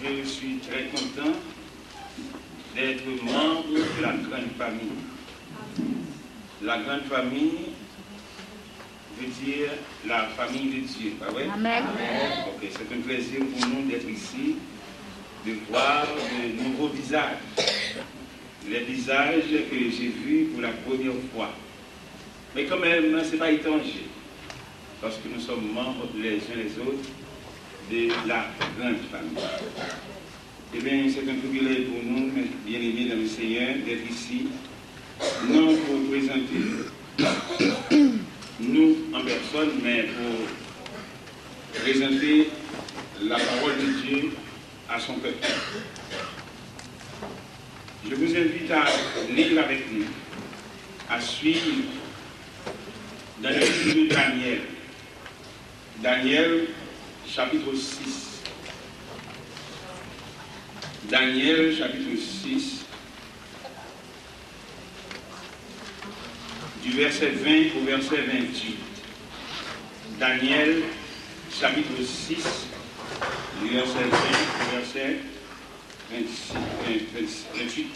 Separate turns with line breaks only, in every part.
je suis très content d'être membre de la grande famille. La grande famille veut dire la famille de Dieu, pas vrai?
Amen.
Ok, c'est un plaisir pour nous d'être ici, de voir de nouveaux visages. Les visages que j'ai vus pour la première fois. Mais quand même, ce n'est pas étranger, parce que nous sommes membres les uns les autres de la grande famille. Eh bien, c'est un privilège pour nous, bien-aimés dans le Seigneur, d'être ici, non pour présenter nous en personne, mais pour présenter la parole de Dieu à son peuple. Je vous invite à lire avec nous, à suivre dans le livre de Daniel. Daniel, chapitre 6. Daniel, chapitre 6, du verset 20 au verset 28. Daniel, chapitre 6, du verset 20 au verset 28.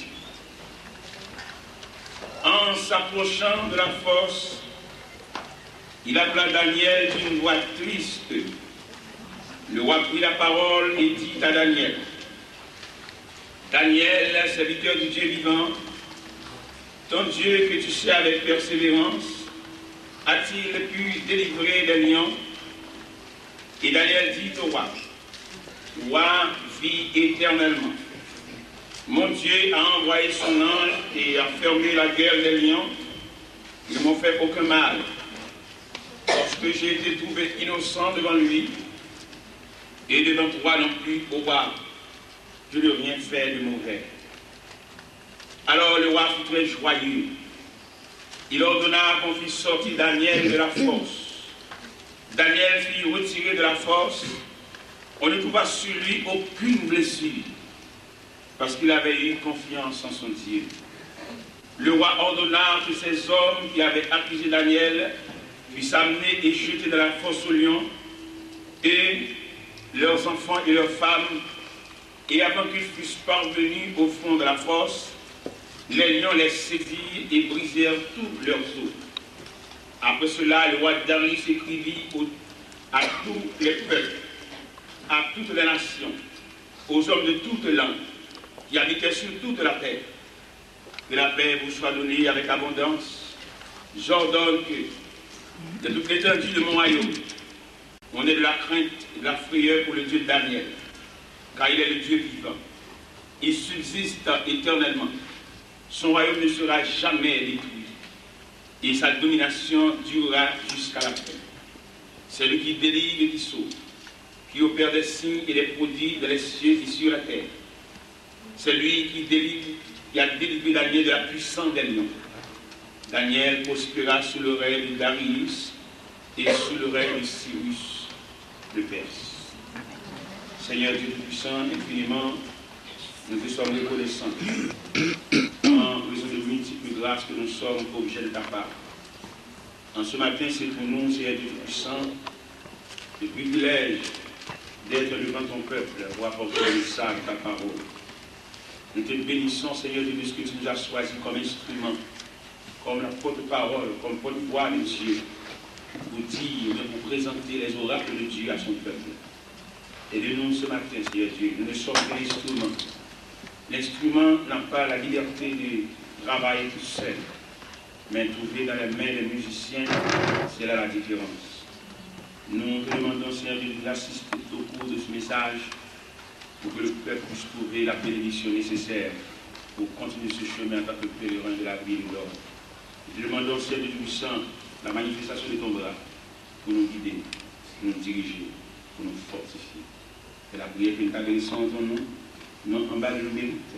En s'approchant de la fosse, il appela Daniel d'une voix triste. Le roi prit la parole et dit à Daniel: Daniel, serviteur du Dieu vivant, ton Dieu que tu sais avec persévérance, a-t-il pu délivrer des lions? Et Daniel dit au roi: Roi, vis éternellement. Mon Dieu a envoyé son ange et a fermé la gueule des lions. Ils ne m'ont fait aucun mal. Lorsque j'ai été trouvé innocent devant lui, et devant toi non plus, ô roi, je n'ai rien fait de mauvais. Alors le roi fut très joyeux. Il ordonna qu'on fît sortir Daniel de la fosse. Daniel fut retiré de la fosse. On ne trouva sur lui aucune blessure, parce qu'il avait eu confiance en son Dieu. Le roi ordonna que ces hommes qui avaient accusé Daniel puissent amener et jeter dans la fosse aux lions, et leurs enfants et leurs femmes, et avant qu'ils fussent parvenus au fond de la fosse, les lions les saisirent et brisèrent tous leurs os. Après cela, le roi Darius écrivit à tous les peuples, à toutes les nations, aux hommes de toutes langues, qui habitaient sur toute la terre: que la paix vous soit donnée avec abondance. J'ordonne que, de toute l'étendue de mon royaume, on ait de la crainte et de la frayeur pour le Dieu de Daniel, car il est le Dieu vivant. Il subsiste éternellement. Son royaume ne sera jamais détruit, et sa domination durera jusqu'à la fin. C'est lui qui délivre et qui sauve, qui opère des signes et des prodiges dans les cieux et sur la terre. C'est lui qui a délivré Daniel de la puissance des lions. Daniel prospéra sous le règne de Darius et sous le règne de Cyrus de Perse. Seigneur Dieu Tout-Puissant, infiniment, nous te sommes reconnaissants en raison de multiples grâces que nous sommes objets de ta part. En ce matin, c'est pour nous, Seigneur Dieu Tout-Puissant, le privilège d'être devant ton peuple pour apporter le message de ta parole. Nous te bénissons, Seigneur Dieu, de ce que tu nous as choisi comme instrument, comme la porte-parole, comme porte-voix de Dieu, pour dire, pour présenter les oracles de Dieu à son peuple. Aide-nous ce matin, Seigneur Dieu, nous ne sommes que l'instrument. L'instrument n'a pas la liberté de travailler tout seul, mais trouver dans les mains des musiciens, c'est là la différence. Nous te demandons, Seigneur Dieu, d'assister au cours de ce message, pour que le peuple puisse trouver la bénédiction nécessaire pour continuer ce chemin en tant que pèlerin de la vie de l'homme. Nous te demandons, Seigneur Dieu puissant, la manifestation de ton bras pour nous guider, pour nous diriger, pour nous fortifier. C'est la prière que nous t'adressons en ton nom, non en bas de nos mérites,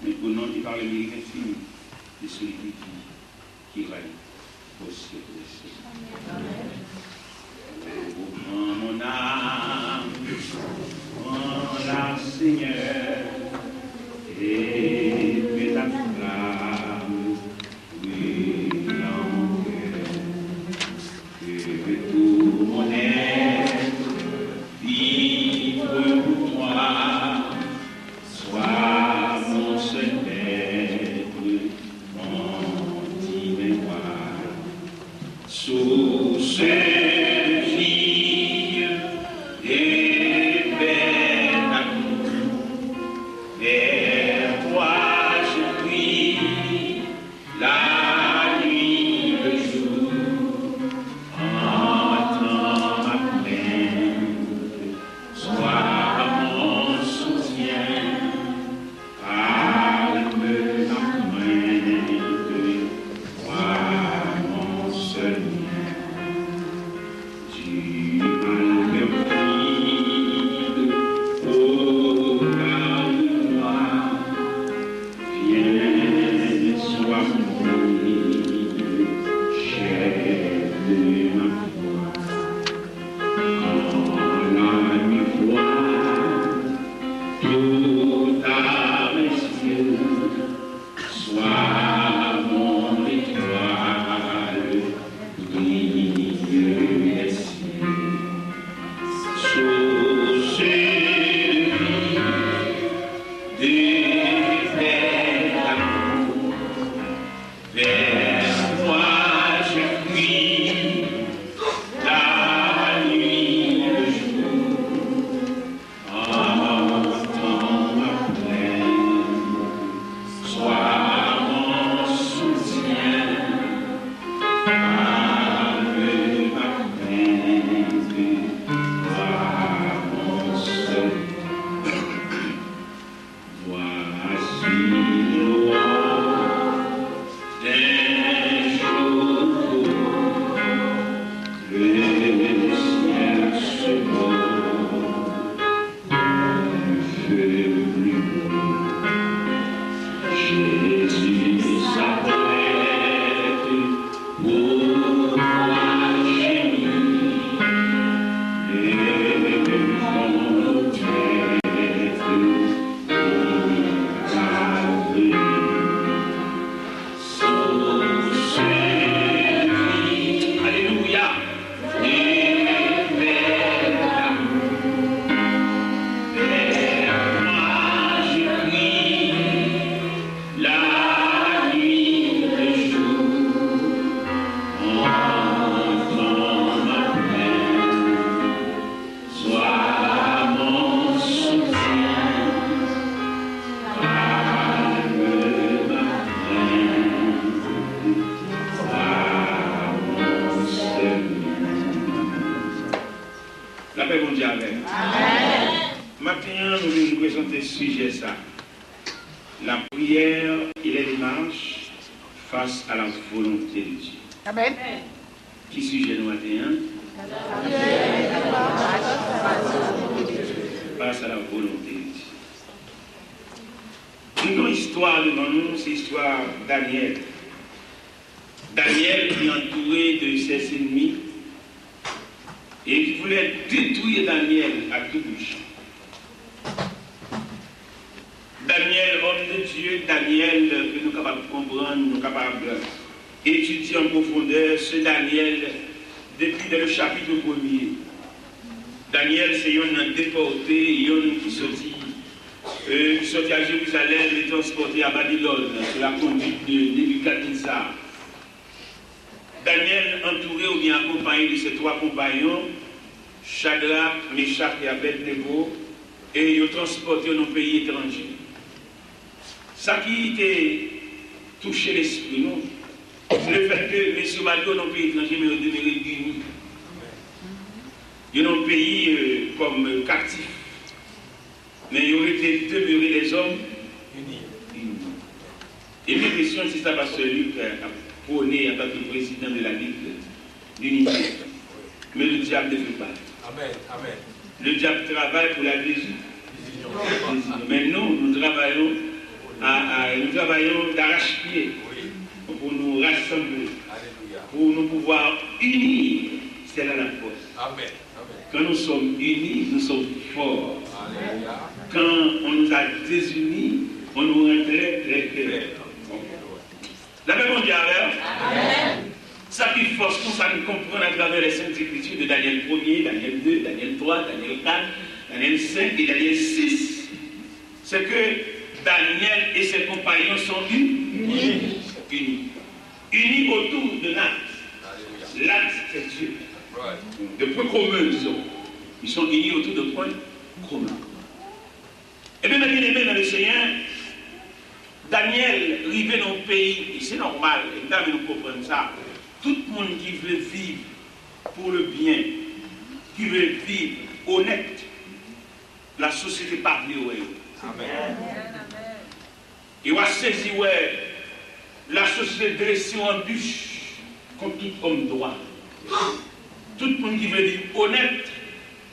mais au nom et par le mérite infini de celui qui règne au siècle des siècles. Oh, mon âme, oh la Seigneur, et que ta flamme brûle en cœur, que tout mon être vibre pour toi. Amen. Maintenant, nous allons nous présenter ce sujet ça. La prière et les démarches face à la volonté de Dieu.
Amen.
Qui sujet nous matin? Face à la volonté de Dieu. Une grande histoire devant nous, c'est l'histoire Daniel. Daniel qui est entouré de ses ennemis et qui voulait détruire Daniel à tout bout de champ. Daniel, homme de Dieu, Daniel, que nous sommes capables de comprendre, nous sommes capables d'étudier en profondeur ce Daniel depuis le chapitre 1er. Daniel, c'est un déporté, un qui sortit à Jérusalem et transporté à Babylone sous la conduite de Nebuchadnezzar. Daniel, entouré ou bien accompagné de ses 3 compagnons, Shadrach, Meshach et Abednego, et ils ont transporté dans un pays étranger. Ça qui était touché l'esprit, non? C'est le fait que les Somaliens dans un pays étranger, mais ils ont demeuré unis. Ils ont un pays comme captif. Mais ils ont été demeurés les hommes unis. Et mes questions, si ça va celui qui a prôné en tant que président de la Ligue d'unité. Mais le diable ne fait pas.
Amen. Amen.
Le diable travaille pour la division. Mais nous travaillons d'arrache-pied pour nous rassembler, pour nous pouvoir unir. C'est là la force.
Amen.
Quand nous sommes unis, nous sommes forts.
Alléluia.
Quand on nous a désunis, on nous rend très faibles. La paix mondiale. Amen. Ça qui force pour ça nous comprendre à travers les Saintes Écritures de Daniel 1er, Daniel 2, Daniel 3, Daniel 4, Daniel 5 et Daniel 6. C'est que Daniel et ses compagnons sont unis. Unis autour de l'acte. L'acte, c'est Dieu. De points communs, ils sont unis autour de points communs. Et bien, mes bien-aimés dans le Seigneur, Daniel arrivé dans le pays, et c'est normal, et nous comprenons ça. Tout le monde qui veut vivre pour le bien, qui veut vivre honnête, la société pas venir.
Amen.
Il va saisir la société dressée en bûche comme tout homme droit. Tout le monde qui veut vivre honnête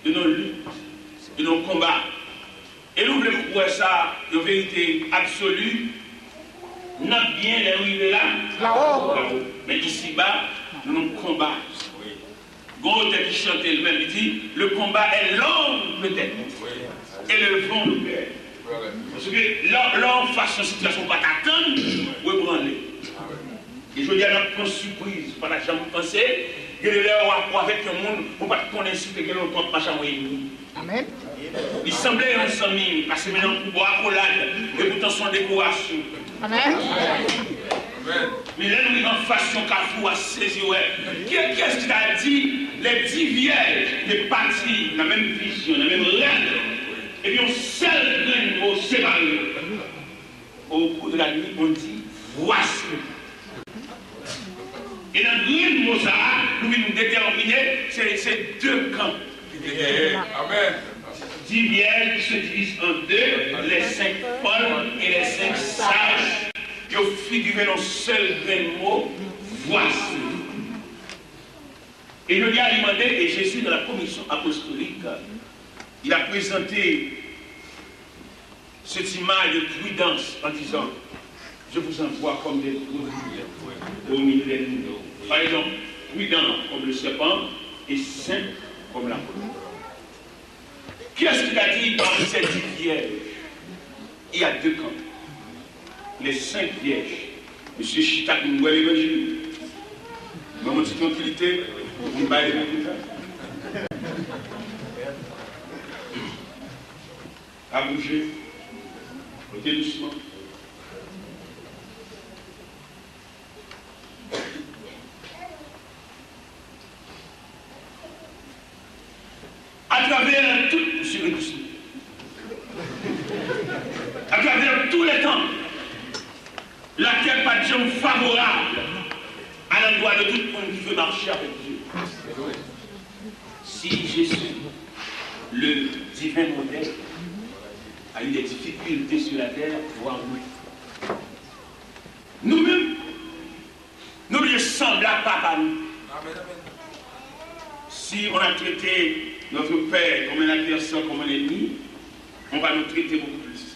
de nos luttes, de nos combats. Et nous voulons croire ça, de vérité absolue. Notre bien est arrivé là-haut. Mais ici-bas, nous combattons. Gauthier qui chantait le même, il dit, le combat est long peut-être. Et le vent nous perd. Parce que l'homme face à une situation pas t'attendre, ou ébranler. Et je dis à notre grande surprise, pas la jamais pensé, que le rapport avec le monde, pour pas qu'on insulte que l'on compte machin ou ennemi.
Amen.
Il semblait un sami, parce que maintenant on boit accolade, et pourtant son décoration.
Amen.
Mais là, nous en façon cafou à saisir. Qu'est-ce qu'il a dit? Les 10 vierges des partis, la même vision, la même règle. Et puis on seul grain mot séparé. Au cours de la nuit, on dit voici. Et dans le grain mot ça, nous nous déterminer, c'est 2 camps.
Amen.
10 vierges qui se divisent en 2, les 5 folles et les 5 sages. Qui ont figuré dans le seul grain mot, voici. Et je lui ai alimenté, et Jésus, dans la commission apostolique, il a présenté cette image de prudence en disant, je vous envoie comme des trous au milieu des loups. Par exemple, prudent comme le serpent et saint comme la poule. Qu'est-ce qu'il a dit dans cette vierge? Il y a 2 camps. Les 5 vierges. Monsieur Chita qui nous voit l'évangile. Dans notre tranquillité, vous ne baillez pas. À bouger. Côté doucement. À travers tout, monsieur doucement. À travers tous les temps, laquelle pas de gens favorables à l'endroit de tout le monde qui veut marcher avec Dieu. Si Jésus le divin modèle a eu des difficultés sur la terre, voire nous. Nous-mêmes, nous lui semblons pas à nous. Si on a traité notre père comme un adversaire, comme un ennemi, on va nous traiter beaucoup plus.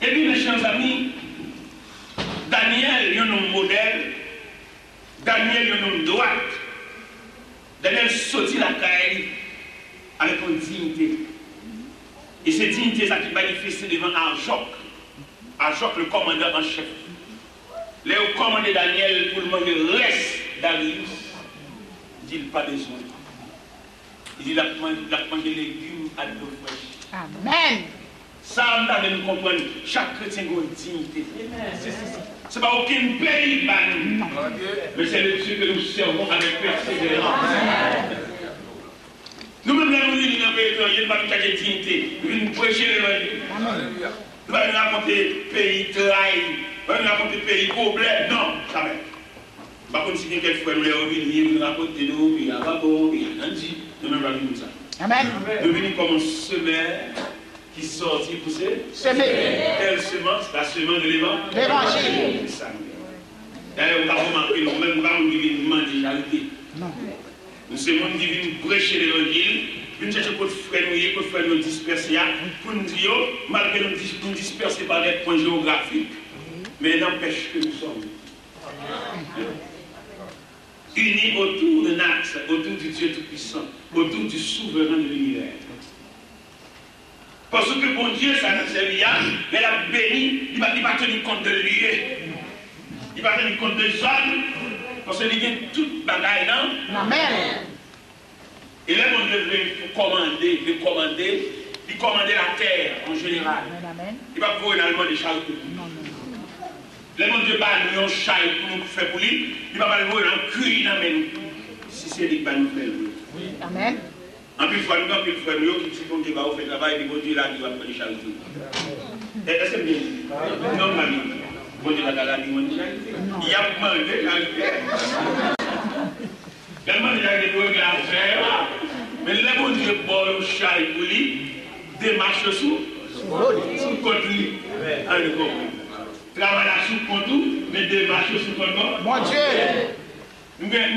Et puis, mes chers amis, Daniel, il y a un modèle. Daniel, il y a un droite. Daniel sortit la caille avec une dignité. Et cette dignité, ça qui manifestait devant Arjoc. Arjoc, le commandant en chef. Léo commandé Daniel pour le manger le reste d'Arius. Il dit, pas besoin. Il dit, il a mangé les légumes à l'eau fraîche.
Amen.
Ça, on doit nous comprendre. Chaque chrétien a une dignité. Ce n'est pas aucun pays, mais c'est le Dieu que nous servons avec persévérance. Nous-mêmes, nous venons dans le pays étranger, nous n'avons pas de dignité. Nous venons prêcher l'évangile. Nous allons raconter pays trahi, nous allons raconter pays problème. Non, jamais. Par contre, si quelqu'un fait nous les revenir, nous raconter nous, puis il y a Babo, puis il y a Nandi, nous-mêmes, nous venons ça. Amen. Nous venons comme un semeur qui sortit pour semer. Quelle semence? La semence de l'évangile. C'est ça. D'ailleurs, on va remarquer, nous-mêmes, nous vivons une mendialité. Nous sommes gens qui viennent prêcher l'évangile, nous cherchons pour frères nous disperser, pour nous dire, malgré nous disperser par des points géographiques, mais n'empêche que nous sommes unis autour d'un axe, autour du Dieu Tout-Puissant, autour du souverain de l'univers. Parce que bon Dieu, ça nous sert bien, mais il a béni, il ne va pas tenir compte de lieu, il va tenir compte de zone, parce qu'il y a toute bagaille, non? Amen. Et là, on devrait commander la terre en général. Amen. Il va pouvoir également des charges. Là, mon Dieu, nous avons un chai pour nous faire pour lui, il va pas le voir en cuir dans nous. Si c'est lui qui va nous faire. Amen. En plus, il faut nous faire qui dit qu'on va faire le travail, et bon Dieu, là, il va faire les charges. Est-ce que c'est bien? Non, mamie. Bon Dieu, là, il y a demandé la terre. Tellement il y a des trucs à faire, mais les bon Dieu, bon, le chai pour lui, démarche sous contre lui. Travaille sous contre lui, mais démarche sous contre lui. Mon Dieu!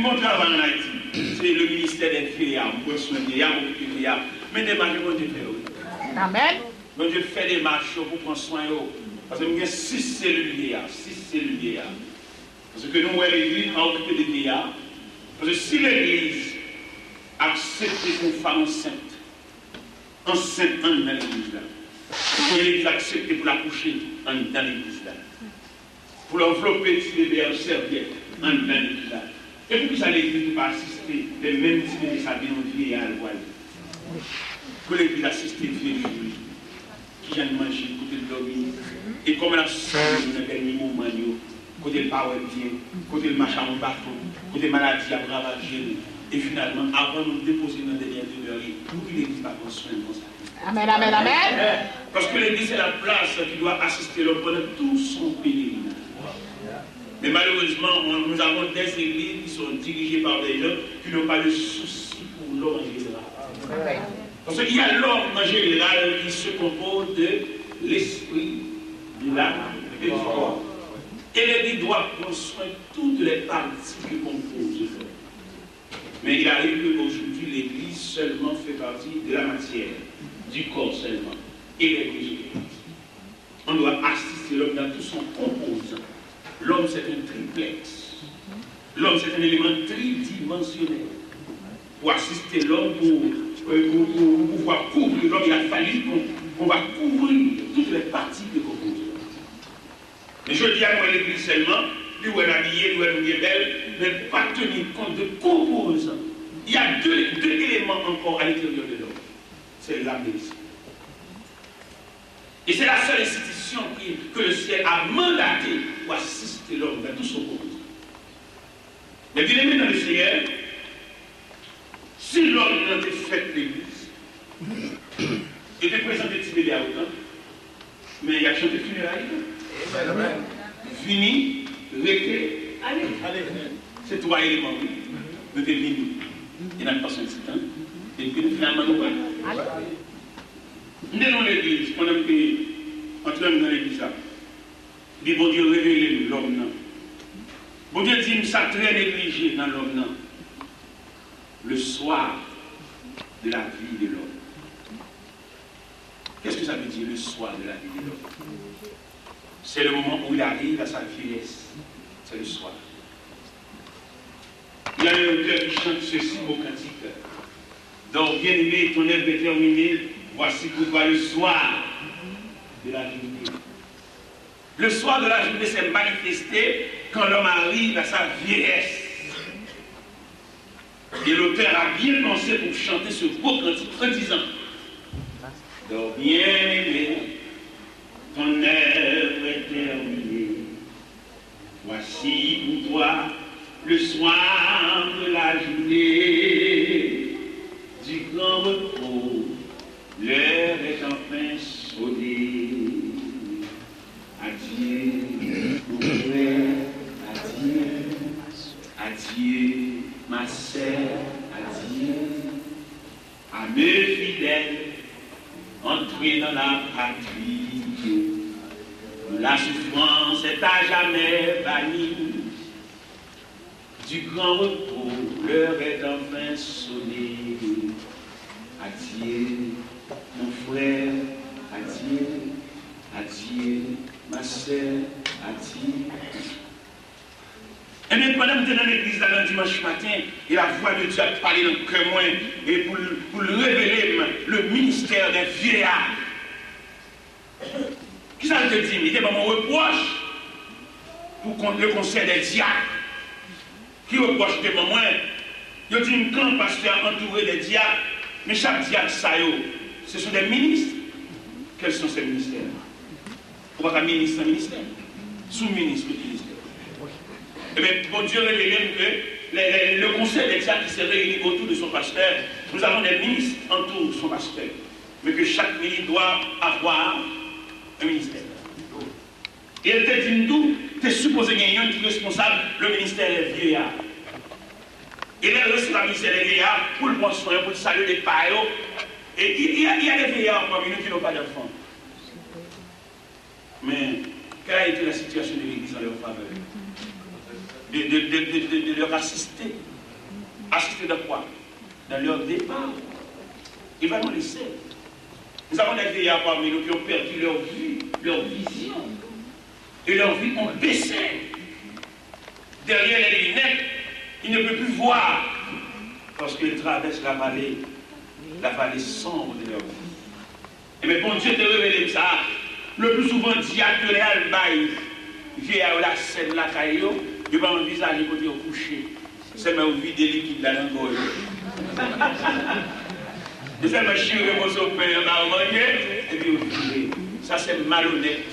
Mon travail en Haïti, c'est le ministère des vieillards, pour soigner les vieillards, mais démarche, mon Dieu fait. Amen. Mon Dieu fait des marches pour prendre soin de eux. Parce que nous avons 6 cellules vieillards. Parce que nous, l'église a occupé des vieillards. Parce que si l'église accepte une femme enceinte dans l'église là, et l'église accepte pour la coucher dans l'église là, pour l'envelopper si bébé en serviette dans l'église là, et pour que ça l'église ne pas assister les mêmes types de s'habiller en vieillard à voile. Pour l'église assister vieillard qui vient de manger, côté de dormir, et comme elle a souffert dans le dernier moment, côté le power bien, côté le machin en bâton, côté maladie à ravager, et finalement, avant de nous déposer dans la dernière demeure, pour que l'église va prendre soin de ça. Amen, amen, amen. Parce que l'église est la place qui doit assister l'homme pendant tout son pèlerinage. Mais malheureusement, nous avons des églises qui sont dirigées par des gens qui n'ont pas de souci pour l'homme en général. Parce qu'il y a l'homme en général qui se compose de l'esprit, de l'âme et du corps. Et l'église doit prendre soin de toutes les parties qui composent le corps. Mais il arrive qu'aujourd'hui, l'église seulement fait partie de la matière, du corps seulement, et l'église. On doit assister l'homme dans tout son composant. L'homme, c'est un triplex. L'homme, c'est un élément tridimensionnel. Pour assister l'homme, pour pouvoir couvrir l'homme, il a fallu qu'on va couvrir toutes les parties qui composent l'homme. Mais je dis à moi l'église seulement, lui où elle est habillée, lui où elle est belle, mais pas tenir compte de composants. Il y a deux éléments encore à l'intérieur de l'homme. C'est l'âme et l'esprit. Et c'est la seule institution que le ciel a mandaté pour assister l'homme dans tout son composant. Mais bien aimé dans le Seigneur, si l'homme n'a pas fait l'église, il était présenté petit bébé à autant, mais il a chanté funérailles. Amen. Fini, réglé, allez. C'est 3 éléments. Nous devons venir. Il n'a pas son petit temps. Et puis finalement, nous voyons. Nous sommes dans l'église, on a entré dans l'église. Il dit, bon Dieu, révélez l'homme. Bon Dieu dit, ça très négligé dans l'homme. Le soir de la vie de l'homme. Qu'est-ce que ça veut dire, le soir de la vie de l'homme? C'est le moment où il arrive à sa vieillesse. C'est le soir. Il y a un auteur qui chante ceci au cantique. Donc, bien aimé, ton œuvre est terminée. Voici pourquoi le soir de la journée. Le soir de la journée s'est manifesté quand l'homme arrive à sa vieillesse. Et l'auteur a bien pensé pour chanter ce beau cantique en disant: donc, bien aimé, ton œuvre est terminée. Voici pour toi le soir de la journée du grand repos. L'heure est enfin sonnée. Adieu, mon frère, adieu, adieu, ma sœur, adieu, à mes fidèles, entrez dans la patrie. La souffrance est à jamais bannie. Du grand repos, l'heure est enfin sonnée. Adieu, mon frère, adieu, adieu, ma sœur, adieu. Et bien, pendant que nous sommes dans l'église le dimanche matin, et la voix de Dieu a parlé dans le cœur moi, et pour le révéler, le ministère des vieillards. Qui ça veut dire? Il était dans mon reproche pour le conseil des diacres. Qui reproche de moi? Il dit quand le pasteur entouré des diacres, mais chaque diacre, ce sont des ministres. Quels sont ces ministères? Pourquoi pas ministre, ministère? Sous-ministre, ministère. Eh bien, bon Dieu révèle que le conseil des diacres qui s'est réuni autour de son pasteur, nous avons des ministres autour de son pasteur. Mais que chaque ministre doit avoir un ministère. Et elle te dit, nous, tu es supposé gagner un qui est responsable, le ministère des vieillards. Et là, c'est le ministère des vieillards pour le bon soin, pour le salut des paillots. Et il y a des vieillards parmi nous qui n'ont pas d'enfants. Mais quelle a été la situation de l'Église en leur faveur? De leur assister. Assister de quoi? Dans leur départ. Il va nous laisser. Nous avons des vieillards parmi nous qui ont perdu leur vue, leur vision. Et leur vie ont baissé. Derrière les lunettes, ils ne peuvent plus voir. Parce qu'ils traversent la vallée sombre de leur vie. Et bien, bon Dieu te révèle ça. Le plus souvent, diacre réel bail, vieillard la scène, la caillou, il va envisager côté au coucher. C'est ma vie de liquide dans l'angole. Et c'est ma chirurgie, mon sopère, ma manger, et puis au coucher. Ça, c'est malhonnête.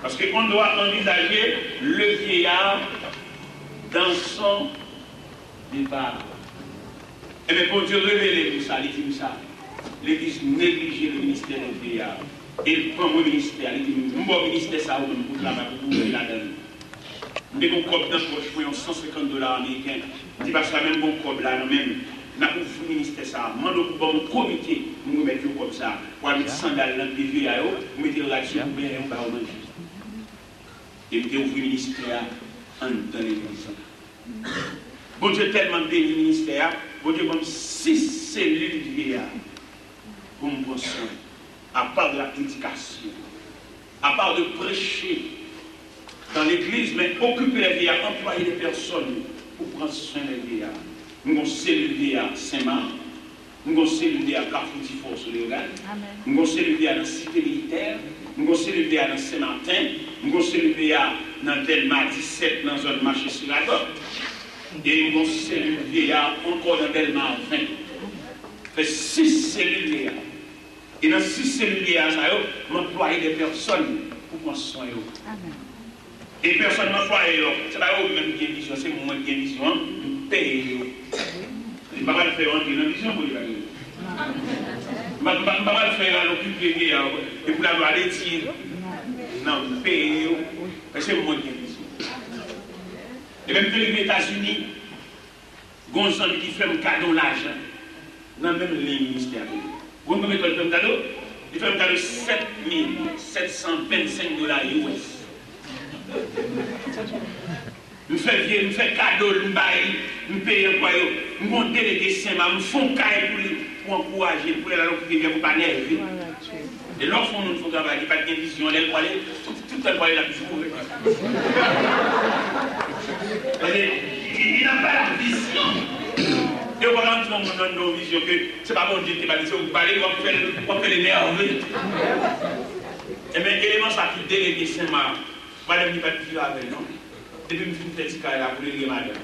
Parce qu'on doit envisager le vieillard dans son départ. Et bien, pour Dieu révéler tout ça, il dit ça. L'Église néglige le ministère des vieillards. Et il prend mon ministère, il dit, mon ministère, ça, pour travailler, pour ouvrir la donne. Dès qu'on cope dans le poche, pour $150 américains, il dit, parce que même bon cope là, même, on a pour le ministère, ça, demande pour un comité, nous mettons comme ça, pour mettre sandales dans les vieillards, pour mettre là-dessus, pour bien, on va manger. Et puis, ouvrir le ministère en dans l'église. Bon Dieu, tellement béni le ministère, bon Dieu, comme 6 cellules vieillards, pour me prendre soin, à part de la prédication, à part de prêcher dans l'église, mais occuper les vieillards, employer des personnes pour prendre soin des vieillards. Nous avons cellule vieillard Saint-Marc, nous avons cellule vieillard Carrefour sur les Organes, nous avons cellule vieillard dans la cité militaire, nous avons cellule vieillard dans Saint-Martin, nous avons cellule vieillard dans Delma 17, dans la zone marché sur la côte, et nous avons cellule vieillard encore dans Delma 20. Ça fait 6 cellules vieillards. Et dans 6 cellules vieillards, nous employons des personnes pour prendre soin d'eux. Et personne ne m'emploie, c'est pas eux-mêmes qui ont vision, c'est moi qui ai vision, nous payons. Je ne vais pas le faire entrer dans la vision pour les gars. Je ne vais pas le faire l'occuper et pour l'avoir aller tirer. Non, nous payons. C'est moi qui ai vision. Et même que les États-Unis, Gonzalo qui fait un cadeau l'argent. dans même ligne ministère. Vous me mettez le cadeau, il fait un cadeau $7 725 US. Je fais cadeau, je paye un quoi, je monte délégué Saint-Ma, je fais un cahier pour encourager, pour aller à l'occuper, pour ne pas nerver. Et l'enfant, nous faut travailler, pas de vision, tout le temps, il a toujours. Il n'a pas la vision. Et on va rentrer dans nos visions que c'est pas bon Dieu qui va dire, vous parlez, on va faire les nerveux. Et bien, élément ça qui délégué Saint-Ma, madame n'est pas de vivre avec, non? Et puis, je me suis fait ce cas-là pour les madame.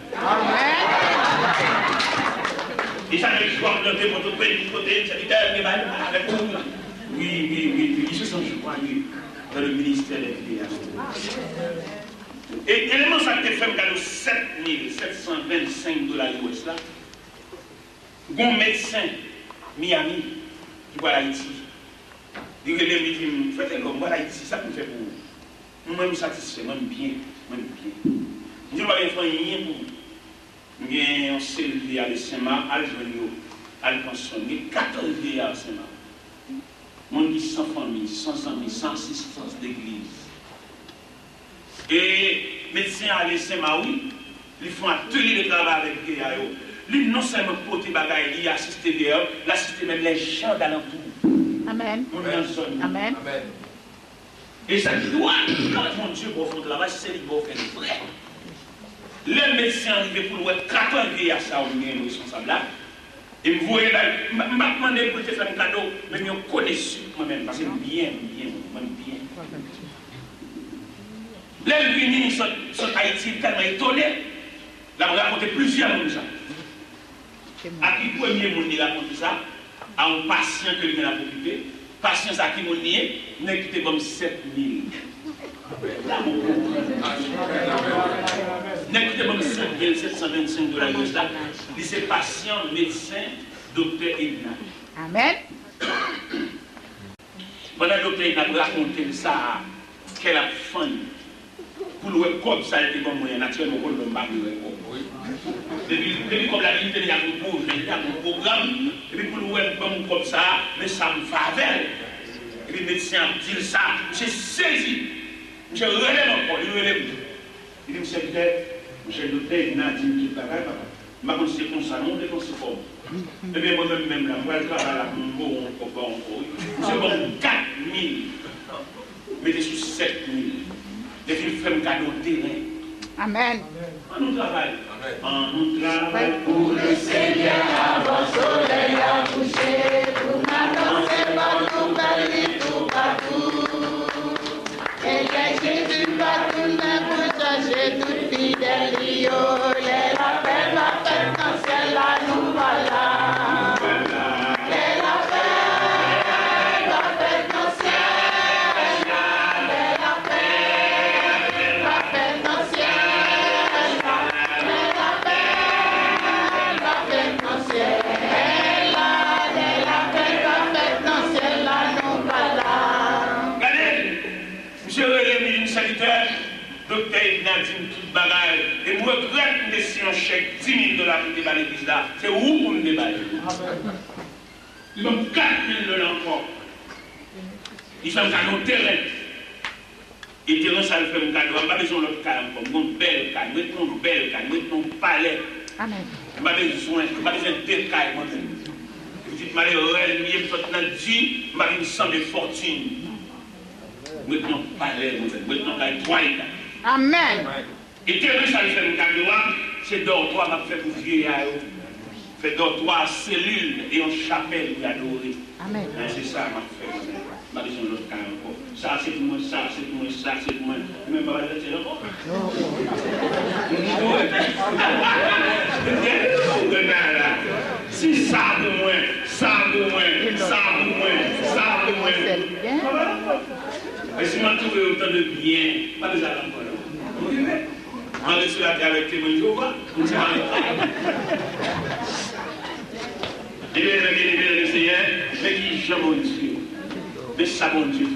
Et ça, je dois planter mon côté, ça dit, madame, avec vous. Oui, ils se sont, je crois, dans le ministère des Filiations. Et élément ça qui fait un cadeau $7 725 US là. Un médecin Miami qui va à Haïti. Il me dit, faites comme moi Haïti, ça me fait pour vous. Moi, je suis satisfait, moi, bien. Je ne vais pas faire rien pour vous. Je vais un seul vieillard de Saint-Ma, à Aljonio, à pensionner 14 vieillards de Saint-Ma. Mon qui sans famille, sans amis, sans assistance d'église. Et médecins à Saint-Ma, oui, ils font atelier de travail avec les vieillards. Lui, non seulement porter bagaille, il assiste dehors, il assiste même les gens d'alentour.
Amen. Amen.
Et ça doit, quand mon Dieu va faire de la c'est lui qui va faire le vrai. Les médecins arrivent pour le 14 vieillards, ça, on est responsable là. Et vous voyez là, je ne vais pas demander pour te faire un cadeau, mais je connais moi-même, parce que bien. Les venus sont Haïti tellement étonnés. Là, on a raconté plusieurs choses. À qui premier monde il a raconté ça? À un patient que lui a occupé. Patient à qui mon nié, il a quitté comme 7000. Il a quitté comme 725 $. C'est patient, médecin, docteur Edna.
Amen.
Pendant le docteur Edna raconté ça, qu'elle a faim. Pour le comme ça, il était comme moyen naturellement pour le mari. Depuis comme la vie, il y a un programme, et puis pour le comme ça, mais ça me favelle. Et puis le médecin dit ça, j'ai saisi, j'ai relève encore, il relève. Il dit, monsieur le docteur, il m'a dit, tout le travail, je vais c'est comme ça, non, c'est comme ça. Et bien moi-même, là, moi, je travaille là, encore. C'est bon 4000, mettez sur 7000. Les filles font un cadeau de terrain.
Amen.
On nous travaille. On nous travaille
pour le Seigneur avant le soleil à coucher. Pour m'annoncer partout, tout partout. Et les Jésus partout, pour changer toute fidèle. Les la paix, dans ciel, là, nous voilà.
Docteur Edna dit toute bagaille. Et moi, je regrette de si un chèque $10 000 pour déballer l'église là. C'est où pour nous déballer? Ils ont $4 000 encore. Ils sont dans nos terrains. Et terrain, ça le fait un cadeau. On n'a pas besoin de l'autre cadeau encore. Une belle cadeau, mettons une belle cadeau, mettons un palais.
Amen.
On n'a pas besoin de deux cadeaux. Vous dites, malheureux, il y a une 10, on va une somme de fortune. Mettons un palais, mettons un toile.
Amen.
Et terrain, ça le fait un cadeau. C'est dortoir qu'on fait pour vieillards. Fait dortoir, cellule et une chapelle pour adorer.
Amen.
C'est ça m'a fait. Je besoin de l'autre cas encore. Ça c'est pour moi, ça c'est pour moi, ça c'est pour moi. Même pas le dire encore. Si ça pour moi, ça pour moi, ça pour moi, ça pour moi. Et si je trouve autant de bien, pas besoin d'encore. On est sur la terre avec témoin de Jéhovah. Et bien, le Seigneur, mais qui je mon Dieu. Mais ça, mon Dieu.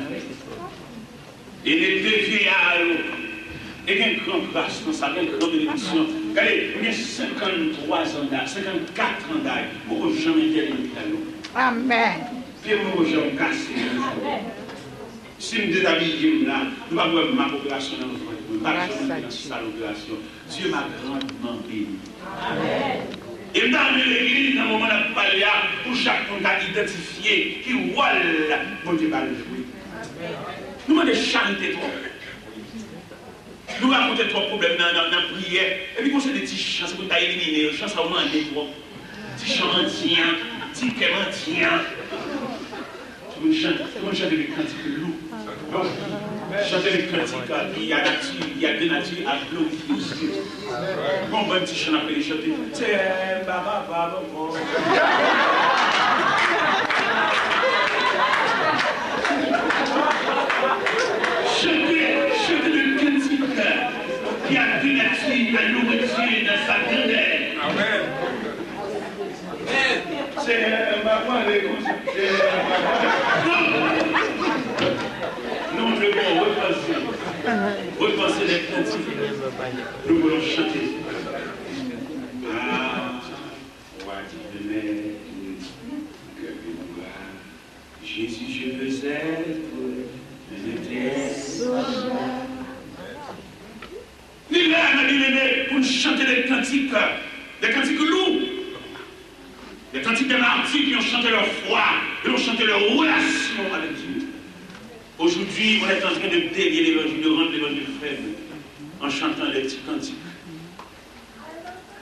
Et les deux vieillards, et une grande grâce dans sa grande bénédiction. Regardez, il y a 53 ans d'âge, 54 ans d'âge, pour que jamais été à l'hôpital.
Amen.
Puis moi, je me casse. Si je me déshabille là, je ne vais pas voir ma population dans le monde. Je ne vais pas dans sa population. Dieu m'a grandement béni. Amen. Et dans l'église, dans le moment où on parle, pour chaque monde à identifier qui voilà, bon Dieu va le jouer. Nous allons chanter trop. Nous avons trop de problèmes dans la prière. Et puis, on sait des petits chants, c'est pour éliminer. Les chants, ça va demander trop. Petits chants entiers, petits cœurs entiers. Tout le monde chante des cantiques de loup. Chanter des cantiques, il y a des natures à glorifier Dieu. Bon, bon petit chant après les chanter. C'est baba, baba, baba. Chanter le cantique qui a des natures à nourriture dans sa grandeur.
Amen.
C'est baba, les non, je vais repasser les cantiques. Nous voulons chanter. Ah, roi divin, Jésus, je veux être un éternel. Nous là, ma bien-aimée, pour chanter les cantiques loups. Les cantiques des martyrs qui ont chanté leur foi, qui ont chanté leur relation avec Dieu. Aujourd'hui, on est en train de dévier l'évangile, de rendre l'évangile faible, en chantant des petits cantiques.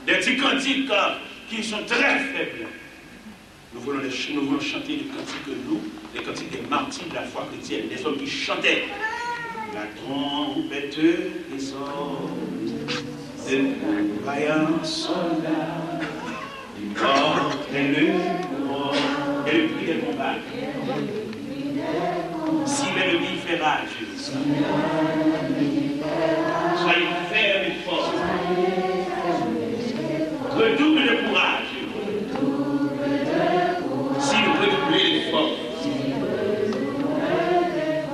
Des petits cantiques qui sont très faibles. Nous voulons chanter des cantiques loups, des cantiques des martyrs de la foi chrétienne, des hommes qui chantaient. La trompette des hommes, des vaillants soldats, ils portaient le courant et le prix des combats. Si l'ennemi fait rage, soyez fermes et forts. Redouble de courage. Si vous redoublez l'effort.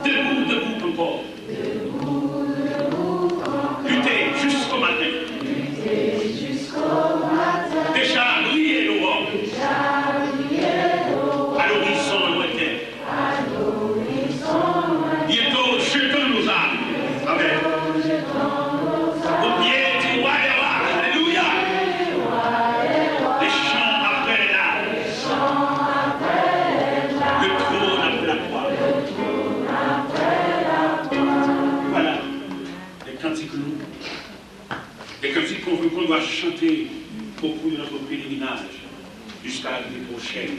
Debout encore. Luttez jusqu'au matin. Déjà briller l'aurore. À l'horizon lointain. Bientôt, jetons nos âmes. Amen. Au pied du roi des rois. Alléluia. Les chants après les larmes. Le trône après la croix. Voilà. Les cantiques lourds. Les cantiques qu'on doit chanter au cours de notre pèlerinage jusqu'à la vie prochaine.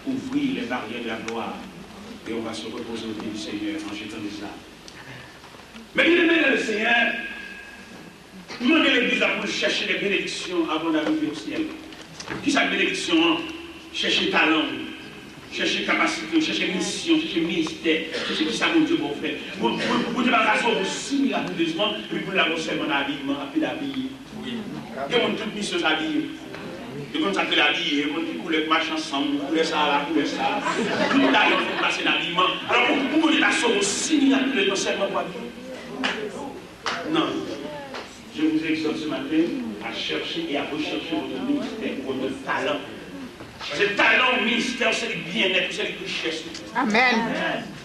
Ouvrir les barrières de la gloire. Et on va se reposer au pied du Seigneur en jetant les âmes. Mais bien aimé le Seigneur, demandez l'Église pour chercher les bénédictions avant d'arriver au ciel. Qui sa bénédiction? Chercher talent, chercher capacité, chercher mission, chercher ministère, chercher qui ça mon Dieu pour faire. Pour te passer aussi miraculeusement, et puis pour l'avoir seulement d'habillement, après d'habiller. Il y a toute mission d'habiller. Et comme ça que la vie, et qui coulait marche ensemble, coulait ça, là, coulait ça. Tout le temps, il faut passer l'habillement. Alors, pourquoi tu as sauvé aussi miraculeusement seulement pour vie? Non. Je vous exhorte ce matin à chercher et à rechercher votre ministère, votre talent. Ce talent, ministère, c'est le bien-être, c'est le richesse.
Amen.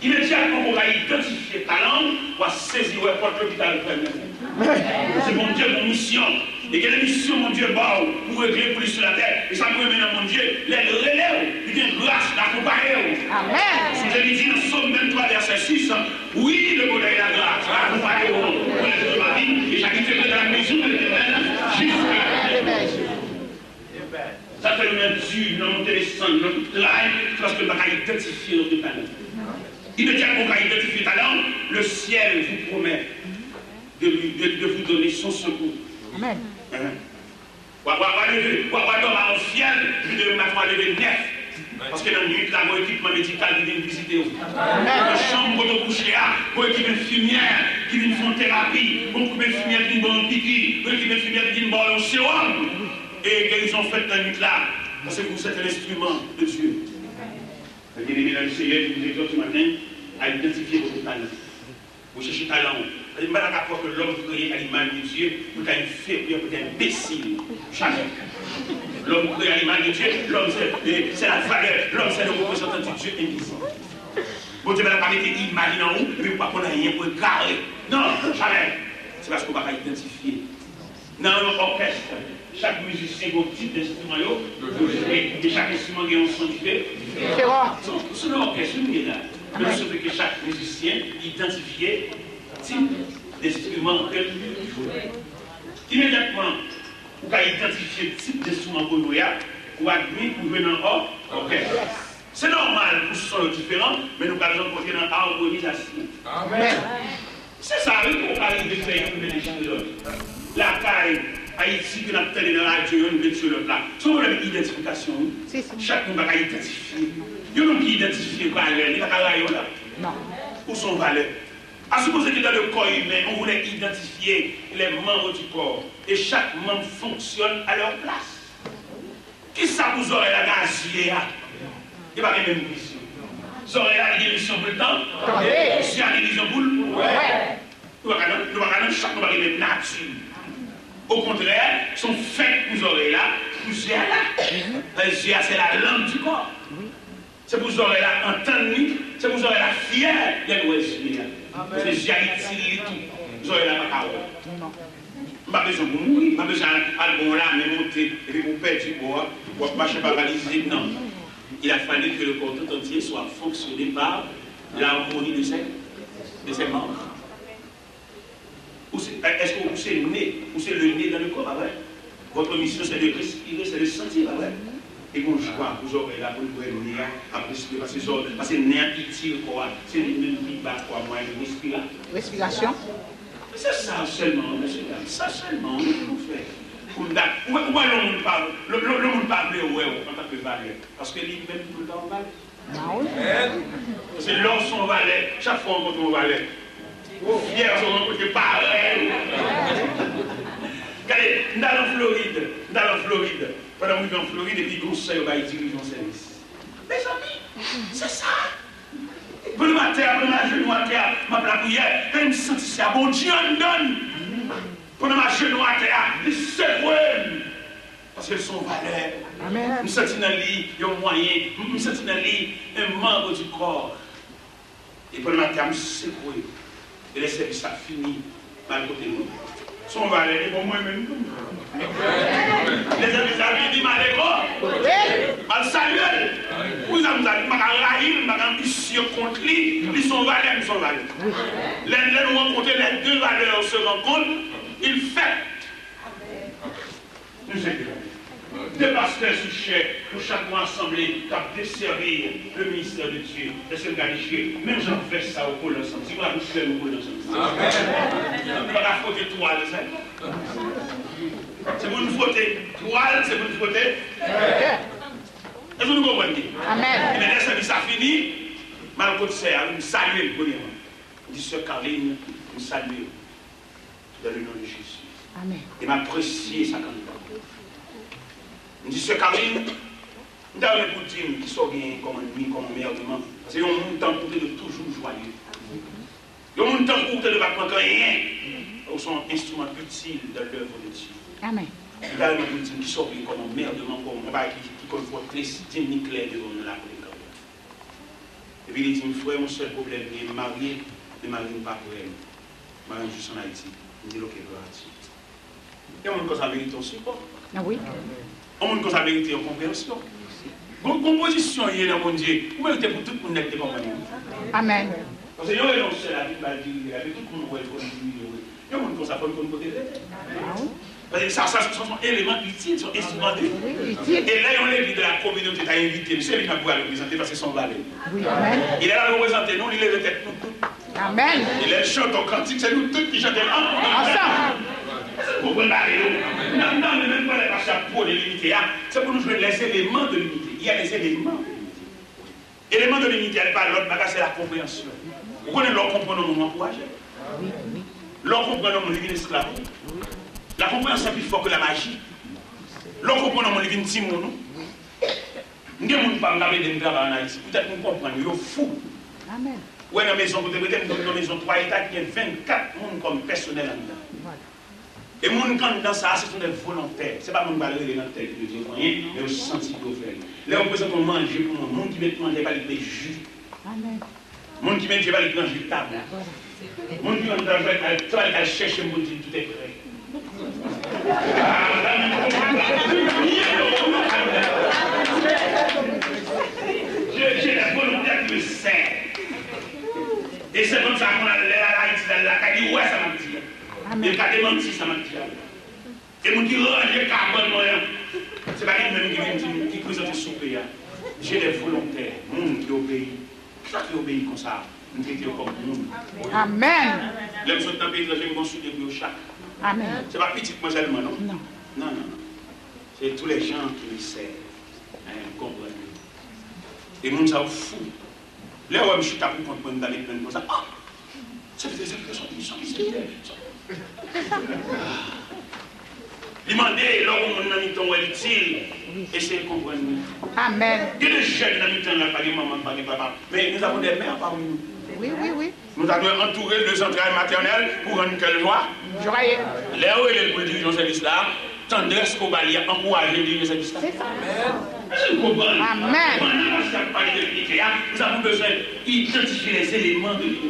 Immédiatement, on va identifier le talent, on va saisir le porte l'hôpital. C'est mon Dieu, mon mission. Et quelle mission, mon Dieu, pour régler pour lui sur la terre. Et ça me remet dans mon Dieu, les relève, il vient grâce d'accompagner. Amen. Si je lui dis dans Psaume 23, verset 6, oui, le bonheur et la grâce, accompagner pour les jours de ma vie, et j'habiterai dans la maison de l'Éternel jusqu'à la fin. Ça fait le même Dieu, notre descendre, notre travail, parce que nous avons identifié notre talent. Immédiatement, on va identifier le talent, le ciel vous promet de vous donner son secours. Amen. On va lever en ciel, puis de maintenant lever 9. Parce que dans la nuit, là, mon équipement médical qui vient visiter. Dans chambre de coucher, mon équipe infirmière qui vient faire thérapie, mon équipe infirmière qui vient faire piqui, mon équipe infirmière qui vient faire un sérum. Et guérison faite dans la nuit là, parce que vous êtes un instrument de Dieu. Bien-aimé dans le Seigneur, je vous exhorte ce matin à identifier votre talent. Vous cherchez talent, Je ne pas d'accord que l'homme créé à l'image de Dieu, peut être inférieur, peut être imbécile. Jamais. L'homme créé à l'image de Dieu, l'homme c'est la valeur, l'homme c'est le représentant de Dieu invisible. Bon Dieu n'a pas été imaginé en haut, et puis pas qu'on a rien pour carrer. Non, jamais. C'est parce qu'on ne va pas identifier. Dans l'orchestre, chaque musicien a un type d'instrument, et chaque instrument a un son différent. C'est l'orchestre, là. Mais sauf que chaque musicien identifiait le type d'instrument qu'il jouait. Immédiatement, vous avez identifié le type d'instrument que vous jouez, vous admis pour jouer dans l'orchestre. C'est normal pour ce sont différents, mais nous allons porter dans l'harmonisation.
Amen.
C'est ça, oui, qu'on parle de faire une de l'autre. La caille, Haïti, que nous avons télé dans la radio, nous mettons sur le plat. C'est un problème d'identification. Chaque monde va identifier. Il y a qui identifie valeur, il n'y a pas de là. Non. Où sont valeurs? À supposer que dans le corps humain, on voulait identifier les membres du corps. Et chaque membre fonctionne à leur place. Qui ça vous aurait la gazier? Il n'y a pas de même mission. Vous aurez la mission pour le temps? Si il y a une mission pour le temps? Nous ne pouvons pas chaque monde de nature. Au contraire, sont faits pour vous aurez là, pour vous là. C'est la langue du corps. C'est pour vous aurez la entendre, c'est pour vous aurez la fière de nous esprit. C'est j'ai tout. Vous aurez la parole. Je n'ai pas besoin de mourir, je n'ai pas besoin de bon là, mais monter, et puis vous perdre du bois, vous marchez pas paralysé. Non. Il a fallu que le corps tout entier soit fonctionné par l'harmonie de ses membres. Est-ce que vous c'est le nez, ou c'est le nez dans le corps? Votre mission c'est de respirer, c'est de sentir. Et qu'on joie, vous aurez là pour nous le nez à respirer. Parce que le nez il tire quoi? C'est le nez qui bat quoi? Moi, il respire. Respiration. C'est ça seulement, monsieur. Ça seulement, nous fait. Pourquoi le monde parle en tant que valet? Parce que lui-même tout le temps valet. C'est l'homme son valet, chaque fois on rencontre un valet. Fier, on rencontre pareil. Regardez, dans la Floride, pendant que je suis en Floride, et puis conseil va diriger un service. Mes amis, c'est ça. Pour le matin, après ma genou à terre, ma prière, je me sens ça, bon Dieu me donne. Pendant ma genou à terre, c'est vrai. Parce qu'elles sont valeurs. Amen. Nous sommes dans l'île, il y a un moyen. Nous sommes dans l'île, un membre du corps. Et pendant ma terre, c'est vrai. Et le service a fini, mal côté nous. Son valeur, et pour moi-même. Les amis disent, mal égo, mal saluer. Vous avez dit, je vais mission contre lui, ils sont valeurs, ils sont valeurs. Les nous rencontrons, les deux valeurs se rencontrent, ils font. Nous sommes des pasteurs sous chèque pour chaque mois assemblés qui a desservi le ministère de Dieu, de se qualifier. Même j'en fais ça au pôle ensemble. Si vous avez fait le pôle ensemble. Amen. Pas la faute de toile, ça. C'est pour nous frotter. Toile, c'est pour nous frotter. Est-ce que nous comprenons? Amen. Et maintenant, ça ça fini. Mal côté ça, nous saluons premièrement. Dit Sœur Caroline, nous saluons dans le nom de Jésus. Amen. Et m'apprécier sa candidature. Je dis, Sœur Caroline, nous avons pour dire qui sont bien comme ennemi, comme emmerdement. Parce qu'ils ont un temps pour de toujours joyeux. Ils ont un temps pour de ne pas prendre rien. Ils sont instruments utiles dans l'œuvre de Dieu. Amen. Nous avons pour dire qui sont bien comme emmerdement, comme qui confrontent les cités nucléaires devant nous là pour les camps. Et puis il dit, mon frère, mon seul problème, il est marié, mais marié pas pour elle. Marié juste en Haïti. Il dit, ok, gratuit. Il y a un monde qui a la vérité aussi, pas? Ah oui. On a la vérité en compréhension. Une composition, il y a dans mon Dieu. Vous méritez pour tout le monde d'être compagnie. Amen. Parce que il y a un seul la Bible a dit, avec tout le monde, il y a un monde qui a une côté de parce que ça sont éléments utiles, sont instruments utiles. Et là, on est de la communauté qui a invité. C'est lui qui va représenter parce que son valet. Oui, amen. Il est là pour représenter nous, il est peut-être nous tous. Amen. Il est chante en cantique, c'est nous tous qui chantons ensemble. Vous comprenez? Non, mais même pas les passages pour les limiter. C'est pour nous jouer les éléments de l'unité. Il y a des éléments de l'unité. Éléments de l'unité, elle parle l'autre bagage, c'est la compréhension. Vous connaissez l'on comprend nos moments encouragés. L'on comprend nos moments de l'esclave. La compréhension est plus forte que la magie. L'on comprend nos moments de Timon. Nous ne pouvons pas regarder des travaux en Haïti. Peut-être qu'on comprend, il est fou. Amen. Ou dans la maison, vous devez être dans une maison 3 étages qui a 24 personnes comme personnel en dedans. Et les gens dans ça, ce sont des volontaires. Ce n'est pas mon balai dans la tête de Dieu, rien, mais au senti de faire. Là, on présente manger pour le monde qui met manger pas les jus.
Amen.
Le monde qui met pas les jus table. Le monde qui va chercher le monde tout est prêt. J'ai la volonté qui me sert. Et c'est comme ça qu'on a la caille, ouais, ça m'a dit. Et quand il m'a dit, ça m'a dit. Et mon dit, j'ai carbone moyen. C'est pas quelqu'un qui présente son pays. J'ai des volontaires, monde qui obéit. Qui obéit comme ça, nous traitons comme monde.
Amen.
Les gens dans le pays, je vais consulter pour chaque.
Amen.
Ce n'est pas petit moi seulement, non?
Non.
Non. C'est tous les gens qui me servent. Comprenez. Et les gens sont fous. Là où je suis tapé contre moi, d'aller prendre comme ça. Ah! Ça fait des personnes qui sont ici. Demandez, là où mon ami est utile, essayez de comprendre.
Amen.
Il y a des jeunes dans le temps, pas de maman, pas de papa. Mais nous avons des mères parmi nous.
Oui.
Nous avons entouré de centrales maternelles pour rendre quelle joie.
Joyeux.
Là où il est le dirigeant de service là, tendresse qu'on va lire, encourager le dirigeant de service là.
C'est ça.
Amen. Nous avons besoin d'identifier les éléments de l'unité.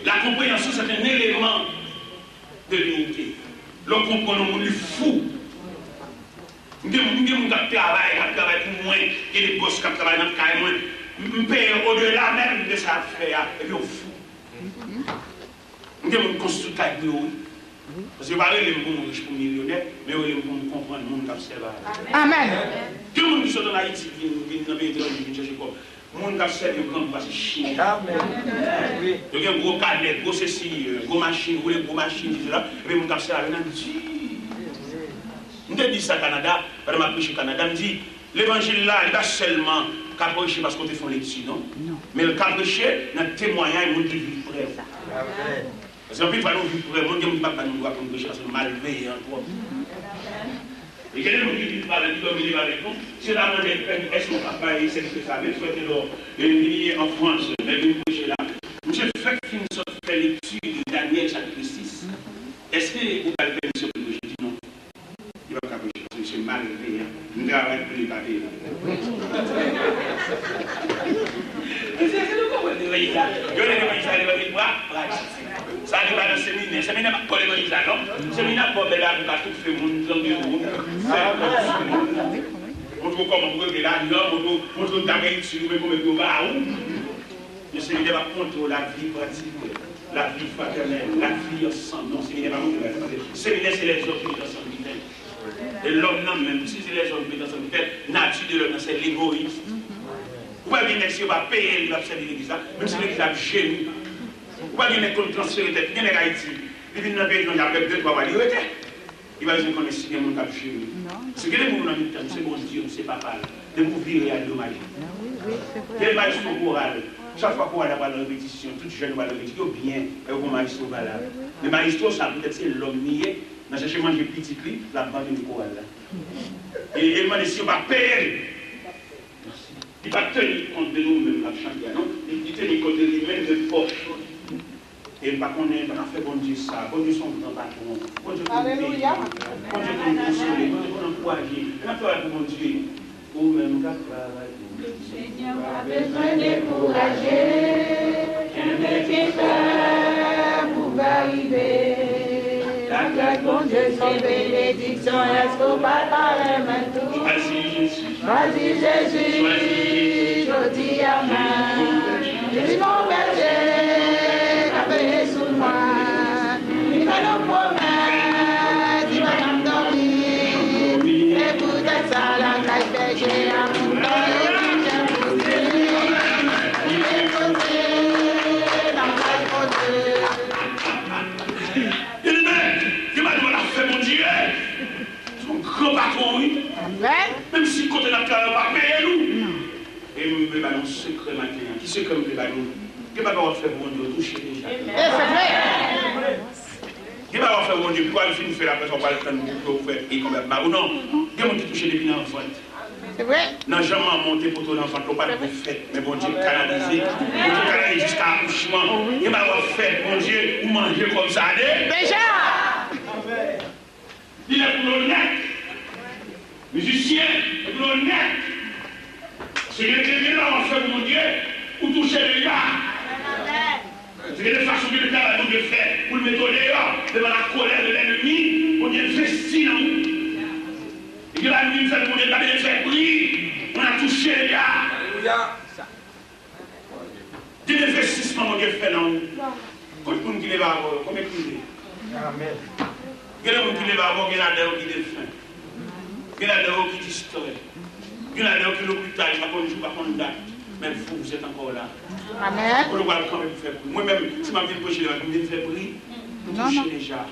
La compréhension, c'est un élément de l'unité. L'on comprend le monde fou. Nous avons travail pour moi, et les boss qui travaillent dans le carré, nous payons au-delà même de ça faire, et puis on fou. Nous avons construit le carré. Parce que je ne parle pas de riche pour millionnaire, mais je veux comprendre le monde qui observe.
Amen.
Tout le monde qui sort en Haïti, qui vient dans le pays de l'Europe, qui vient chercher quoi. Le monde qui observe, il prend parce que Chine. Il y a un gros cadet, gros ceci, gros machine, gros machine, et puis le monde qui observe, il dit. Je te dis ça au Canada, pendant ma prêche au Canada, je dis, l'évangile là, il n'est pas seulement qu'à prêcher parce qu'on te fait l'étude, non? Mais le qu'à prêcher, dans le témoignage, il dit vivre prêt. Parce qu'en plus, il nous vivre prêt, le monde ne dit pas nous doit prêcher parce qu'on est malveillant. Et quel est le monde qui dit pas, il doit venir avec nous? Si on a demandé, est-ce qu'on va pas essayer de faire ça? Même souhaiter venir en France, mais venir prêcher là. Monsieur, fait qu'il nous fait l'étude de Daniel chapitre 6. Est-ce que vous allez faire une surprise? Je dis non. Il va pas prêcher, c'est malveillant. Nous travaillons pour les papiers. Ça n'est pas dans le séminaire. Le séminaire n'est pas pour l'évangile, non? Le séminaire pour les gens qui tout fait le monde, on trouve comment vous régler la norme, on trouve d'abord sur nous, mais comment vous va où? Le séminaire va contrôler la vie pratique, la vie fraternelle, la vie ensemble. Non, le séminaire va contrôler la vie. Le séminaire, c'est les autres qui sont ensemble. Et l'homme, non, même si c'est les autres qui sont ensemble, nature de l'homme, c'est l'égoïsme. Vous voyez bien si on va payer, il va observer l'église, même si l'église a génie. Vous voyez bien qu'on transfère tête, il y a des Haïti, il vient dans le pays, il y a peut-être 2-3 mois, il va dire qu'on est si bien mon cap génie. C'est que les gens dans le temps, c'est mon Dieu, c'est papa, de vous virer à l'hommage. Il y a des maïs chorales. Chaque fois qu'on va avoir la répétition, tout jeune va la répétition, bien, et on va maïs valable. Les maïs ça peut-être c'est l'homme nié, dans chercher manger petit cri, la bande de chorale. Et il m'a dit si on va payer. Il ne va pas tenir compte de nous-mêmes, la chantier, non? Il tenir compte de lui-même de poche. Et il ne va pas faire bon Dieu ça. Bon Dieu son grand patron. Bon Dieu pour nous payer. Bon Dieu pour nous consoler. Bon Dieu pour nous encourager. Quand tu vas pour mon Dieu, vous-même,
Seigneur a besoin de décourager. Un petit frère pour arriver. La grâce bon Dieu, son bénédiction, est-ce qu'on va parler maintenant?
Choisis Jésus.
Choisis Jésus, je dis Amen. Je suis mon berger, appelé sous moi. Il va nous promettre, il va nous dormir. Et peut-être ça, la caille berger, à mon père. Il est posé dans la caille.
Il m'a dit, on a fait mon Dieu. Son grand patron, oui.
Amen.
Même si côté la terre va payer nous. Et nous me ballons secret matin. Qui c'est comme le ballon? Qui va pas faire mon Dieu toucher déjà?
Et c'est vrai.
Qui va faire mon Dieu? Pourquoi le film fait la personne pour le faire et comme ça? Ou non? Qui m'a touché depuis l'enfant?
C'est vrai.
Non, jamais monté pour ton enfant, pas de fait. Mais bon Dieu, canalisé. Bon Dieu, canalisé jusqu'à l'accouchement. Il va faire, bon Dieu, ou manger comme ça.
Déjà.
Il est pour l'honnête. Musicien, pour l'honnête. C'est le là, on fait, mon Dieu, pour toucher les gars. C'est de façon que le travail de faire pour le mettre dehors devant la colère de l'ennemi, on investit dans nous. Et que la nuit, fait, mon Dieu, pas de faire briller. On a touché les gars.
Alléluia.
Des investissements, mon Dieu, fait dans nous. Combien de monde qui les va avoir? Combien de monde? Amen. Il y a des gens qui les va avoir, il y a des gens qui défendent. Il y a des gens qui distraient. Il y a des gens qui l'hôpital, il n'y a pas de jour, pas de date. Mais vous êtes encore là.
Amen.
Pour le voir quand même faire pour moi-même, si ma vie poche, je vais faire prix. Vous touchez déjà.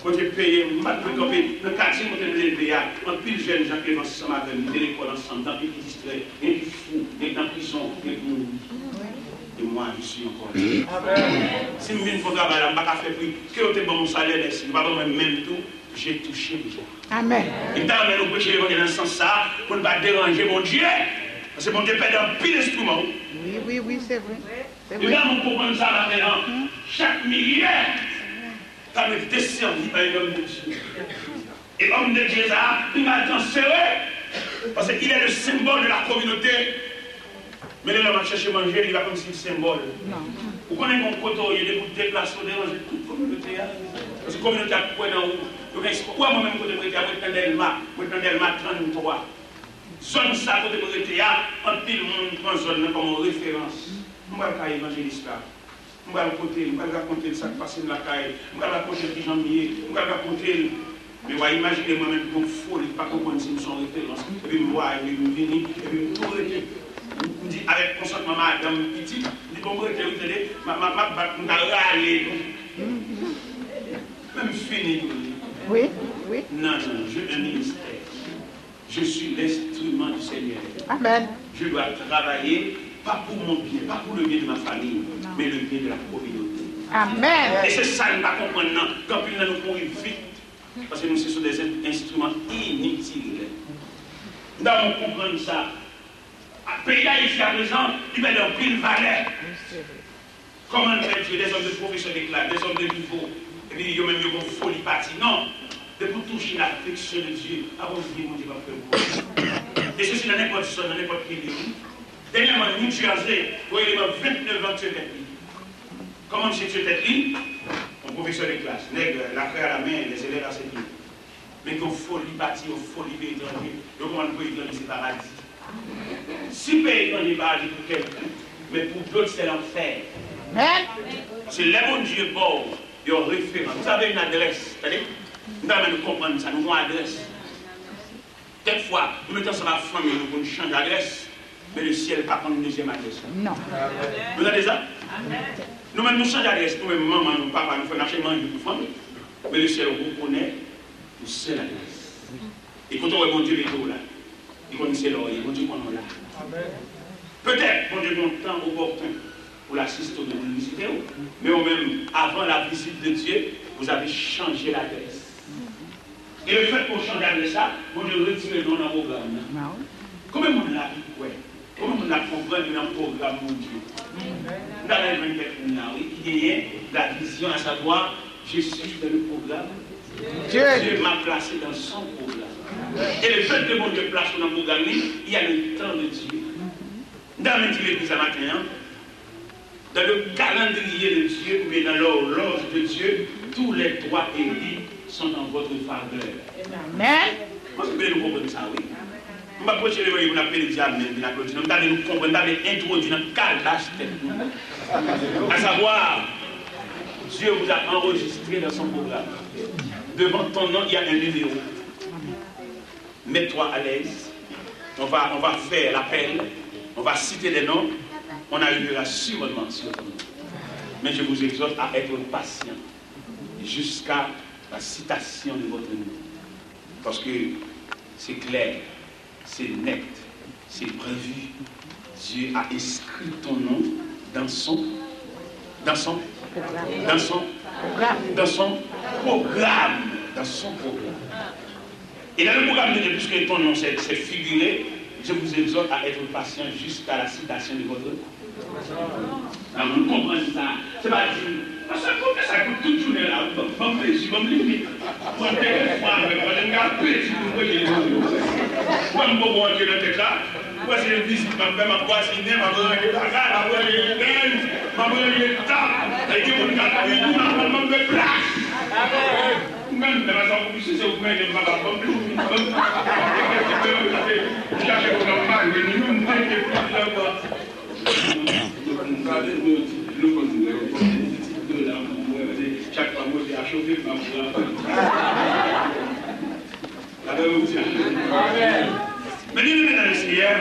Quand j'ai payé, je vais le quartier, je vais le payer. En plus, jeunes gens qui vont ensemble avec nous, de l'école ensemble, dans qui distraient, et qui fou, et dans la prison, et qui nous. Et moi, je suis encore là. Si je viens pour travailler, je ne vais pas faire prix. Si je vais mon salaire, je ne vais pas même tout, j'ai touché déjà.
Amen.
Et dans le prêcher l'évangile dans ce sens-là, pour ne pas déranger mon Dieu. Parce que mon Dieu perd un pile d'instruments.
Oui, c'est vrai. C'est
Et
vrai.
là, on comprend ça maintenant. Chaque milliard, ça veut desservi par un homme de Dieu. Et l'homme de Dieu, ça, il m'a transféré. Parce qu'il est le symbole de la communauté. Mais là, on va chercher à manger, il va comme si le symbole. Vous connaissez mon coteau, il y a des bouts de déplacement, déranger toute la communauté. Parce que la communauté a quoi dans vous? Pourquoi moi-même, côté prêté, moi, Delma 33. Zone ça, côté prêté, en pile monde prend zone comme référence. Je vais faire évangéliste là. Je vais raconter ça qui passe dans la caille. Je vais raconter les gens liés. Je vais raconter. Mais vous imaginez moi-même comme fou, il ne pas comprendre si nous sommes référence. Et puis, je vois, et puis, je viens, et puis, je tout arrêter. Je dis, avec consentement, madame Petit, je dis, bon, vous savez, je vais râler. Même fini.
Oui.
Non, je suis un ministère. Je suis l'instrument du Seigneur.
Amen.
Je dois travailler, pas pour mon bien, pas pour le bien de ma famille, mais le bien de la communauté.
Amen.
Et c'est ça, nous ne pas comprendre, non. Quand il nous mourir vite, parce que nous sommes des instruments inutiles. Nous devons comprendre ça. Le pays ici à présent, il met dans pile valeur. Comment faire Dieu, des hommes de profession d'éclat, des hommes de niveau, et puis il y a même une folie partie. Non. De pour toucher l'affection de Dieu, avant de dire, mon Dieu va faire pour. Et ceci dans n'importe qui, dans n'importe quel pays. Dernièrement, New Jersey, vous voyez, 29 ans de tête. Comment M. Tête, mon professeur de classe, nègre, la craie à la main, les élèves à ses pieds. Mais qu'on folie partie, qu'on folie pays étranger, donc comment on peut étranger, c'est paradis. Si pays étranger est paradis pour quelqu'un, mais pour d'autres, c'est l'enfer. C'est le bon Dieu pauvre, il y a un référent. Vous avez une adresse, c'est-à-dire, nous devons comprendre ça, nous avons une adresse. Quelquefois, nous mettons sur la famille, nous changeons d'adresse, mais le ciel n'a pas prendre une deuxième adresse.
Non.
Vous avez ça? Nous-mêmes, nous changeons d'adresse, nous-mêmes, maman, nous, papa, nous faisons acheter manger pour famille. Mais le ciel, vous connaît, nous seul adresse. Et quand on voit mon Dieu, il est là. Il connaît l'oreille, mon Dieu, qu'on est là. Peut-être, mon Dieu, mon temps opportun pour l'assister de l'université, mais au même, avant la visite de Dieu, vous avez changé l'adresse. Et le fait pour changer d'adresse, mon Dieu, retire le nom dans le programme. Comment on l'a vu? Comment on a compris dans le programme, mon Dieu? Nous avons une personne qui a la vision, à savoir, je suis dans le programme. Dieu m'a placé dans son programme. Et le fait que mon Dieu place dans le programme, il y a le temps de Dieu. Nous avons dit l'église à matin, dans le calendrier de Dieu, ou bien dans l'horloge de Dieu, tous les droits et vies sont en votre faveur. Amen. Moi, je veux nous comprendre ça, oui. Je ne vais pas prêcher l'évangile, vous appelez le diable, vous appelez nous allons nous comprendre, nous allons introduire dans le calage tête. À savoir, Dieu vous a enregistré dans son programme. Devant ton nom, il y a un numéro. Mets-toi à l'aise. On va faire l'appel. On va citer des noms. On arrivera sûrement sur ton nom. Mais je vous exhorte à être patient jusqu'à la citation de votre nom. Parce que c'est clair, c'est net, c'est prévu. Dieu a inscrit ton nom dans son programme. Et dans le programme de Dieu, puisque ton nom s'est figuré, Je vous exhorte à être patient jusqu'à la citation de votre temps. Alors, vous comprenez ça. C'est pas dire, parce que ça coûte toute journée là. Je vais me limiter. Moi, je vais faire un petit peu de moi, je vais entrer dans la tête là. Moi, c'est une visite, je vais me voisiner, je vais me bagarre, je vais me gagne, je vais me temps. Et que vous me gardez, vous me place. Même de façon plus c'est vous même pas comme plus chaque fois moi j'ai achevé ma mais nous dans le Seigneur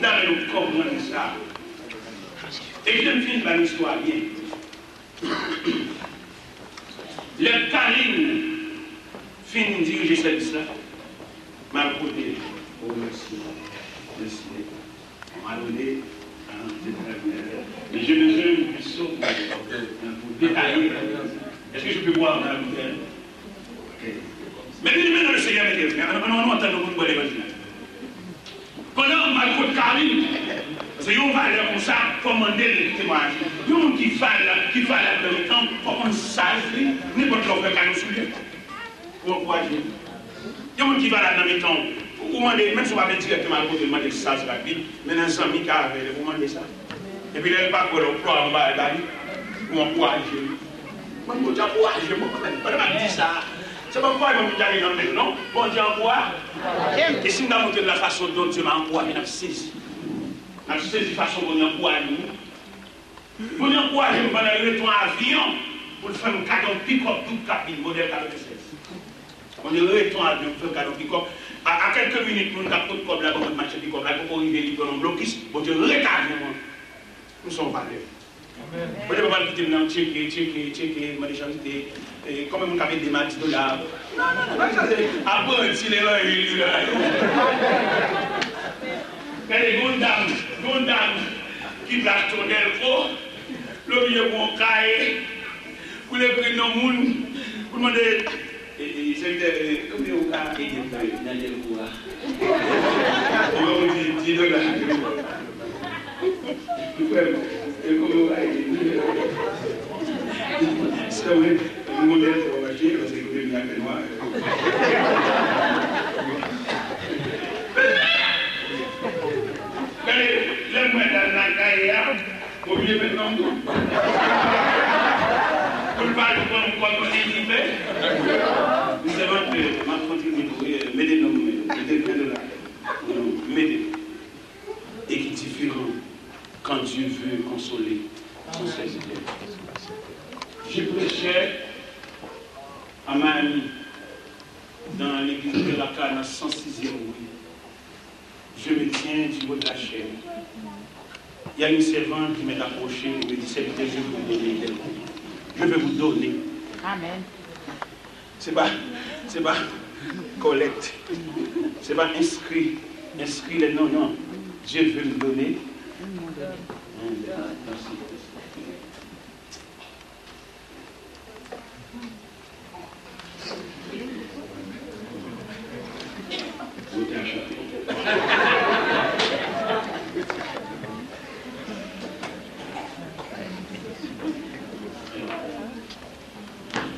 dans le comprendre ça et je me finis par l'histoire bien. Le Kaline fin diriger service là, m'a côté, oh merci, merci, on m'a donné, mais je besoin de sauter pour détailler. Est-ce que je peux boire dans la bouteille? Mais nous, le Seigneur, on entend le monde de l'évangile. Pendant ma côte Kaline, c'est une valeur comme ça, commander le témoignage. Il y a un qui fait là dans le temps, pour qu'on sache, n'importe quoi qu'on nous soulève. Pour encourager. Il y a un qui va là dans le temps, pour demander, même si on va directement pour demander ça, c'est rapide, mais dans un ami qui a vous demandez ça. Et puis, il n'y a pas pour l'emploi en bas, pour encourager. Moi, je dis encourager, moi, je ne pas dire ça. C'est pas pourquoi il m'a dit dans le non, bon Dieu encourage. Et si nous avons montré de la façon dont Dieu m'a encouragé, nous avons saisi. Nous avons saisi de façon dont nous encouragé. Nous avons encouragé pendant le retour en avion pour faire un cadeau pick-up tout capide, modèle 96. On est retour en avion pour faire un cadeau pick-up. À quelques minutes, nous avons tout comme là, pour notre match pick-up, là, pour arriver libre dans le blocus, pour Dieu retardé. Nous sommes valeurs. Vous ne pouvez pas quitter maintenant, checker, ma décharité. Comme on avait des matchs de là. Non, après, il est là, mais les grandes dames qui placent ton elfo, le vieux bon cahier, pour les prendre dans le monde, pour demander. Comment on a aidé Daniel Koura? On dit $10. C'est vrai, le modèle c'est pas acheté parce que vous avez bien fait moi. Le moins dans la carrière, vous oubliez maintenant tout. Vous parlez de quoi on est libre. Nous avons que ma contribution, m'aider-nous, m'aider. Et qui est différent quand Dieu veut consoler son serviteur. Je prêchais à ma amie dans l'église de la Canne à 106e rue. Je me tiens du haut de la chaîne. Il y a une servante qui m'est approchée et me dit, serviteur, je vais vous donner quelque chose. Je vais vous donner.
Amen.
C'est pas collecte. C'est pas inscrit les noms, non. Dieu veut me donner. Merci.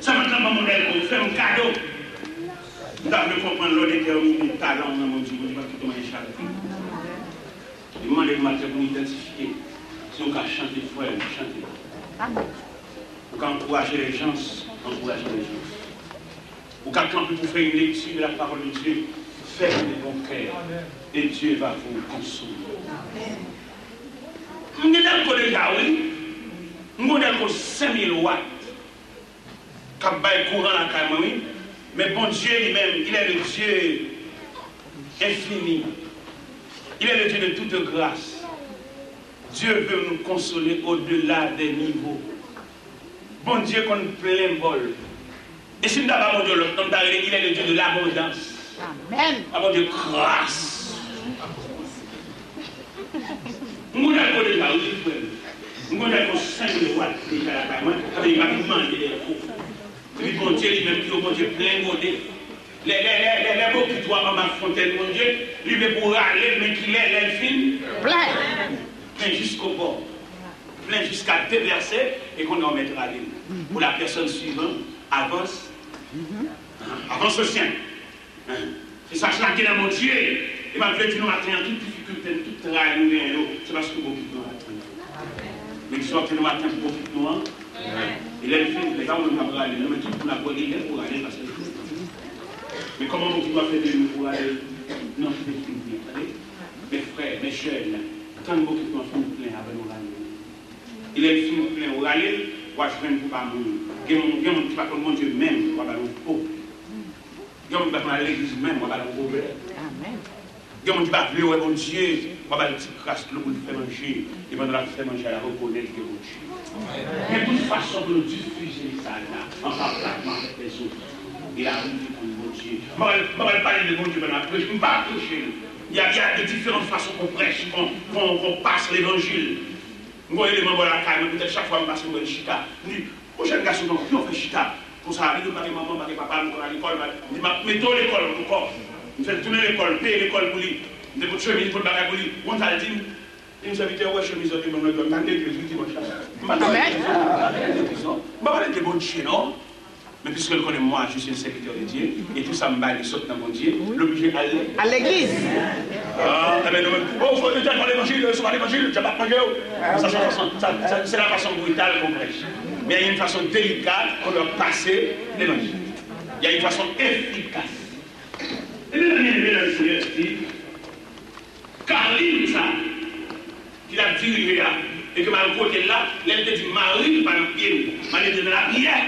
Ça me donne mon modèle pour faire un cadeau. Vous devez comprendre l'autre qui a un talent dans mon Dieu, je ne vais pas tout échapper. Je demande de matin pour identifier. Si on peut chanter, il faut chanter. Pour encourager les gens, encourager les gens. Pour quand vous faire une lecture de la parole de Dieu, faites de bon cœur. Et Dieu va vous consoler. Nous avons déjà, oui. Nous avons 5000 watts. Qui baille courant dans la caméra. Mais bon Dieu lui-même, il est le Dieu infini. Il est le Dieu de toute grâce. Dieu veut nous consoler au-delà des niveaux. Bon Dieu qu'on plein bol. Et si nous n'avons pas mon Dieu, il est le Dieu de l'abondance.
Amen.
Avant de grâce. Nous avons déjà eu nous avons 5000 watts déjà là, avec rapidement des faux. Et puis bon Dieu lui-même qui est bon Dieu plein modèle. Les beaux qui doivent en ma fontaine, mon Dieu, lui veut pour aller, mais qu'il est l'elfine. Plein jusqu'au bord. Plein jusqu'à déverser et qu'on en mettra à l'île. Pour la personne suivante, avance. Avance au sien. C'est ça, c'est là mon Dieu. Et ma vie, nous matin, toute difficulté, toute travail, nous gagnons. C'est parce que beaucoup de nous attendent. Mais qui sortent nous matin pour beaucoup de nous. Et l'elfine, les gars, on ne va pas aller. Mais tout le monde a pour aller parce que. Mais comment on doit faire de nous pour aller? Non, je vais finir. Mes frères, mes jeunes, tant de beaucoup de gens sont pleins avec nous aller. Il est film plein au aller, ou à je pour pas mourir. Il y a des gens qui ne mon Dieu même, ou à nous pauvres. Il y a des gens qui à l'église même, ou à nous pauvres. Il y a des gens qui ne veulent pas mon Dieu, ou à nous crasse le bout de faire manger, et pendant la faire manger à la reconnaître que mon Dieu. Mais de toute façon, nous diffuser ça là, en parlant avec les autres. Il a rendu pour mon Dieu. Je ne vais pas parler de mon Dieu, je ne vais pas toucher. Il y a de différentes façons qu'on prêche, qu'on passe l'évangile. Moi, je vais la caille, peut-être chaque fois que je passe le chita. Je dis, prochain garçon, on fait chita. Pour ça, je dis, maman, papa, on à l'école. Je dis, mettons l'école encore. Je fais tourner l'école, payer l'école pour lui. Je dis, pour chemise, pour le bagage pour lui. On t'a dit, il nous invite à chemise, on me donne un église, je dis, mon chat. Je ne vais pas bon chien, non? Mais puisque je connais moi, je suis un serviteur de Dieu, et tout ça me bat, il saute dans mon Dieu, l'obligé d'aller
à l'église.
Ah, mais non, oh, il faut déjà dans l'évangile, sur l'évangile, tu n'as pas mangé. C'est la façon brutale qu'on prêche. Mais il y a une façon délicate qu'on doit passer l'évangile. Il y a une façon efficace. Et le dernier Seigneur dit, Carline, ça, qui a dit là, et que ma côté là, elle te dit, Marie, par le pied, elle est dans la prière.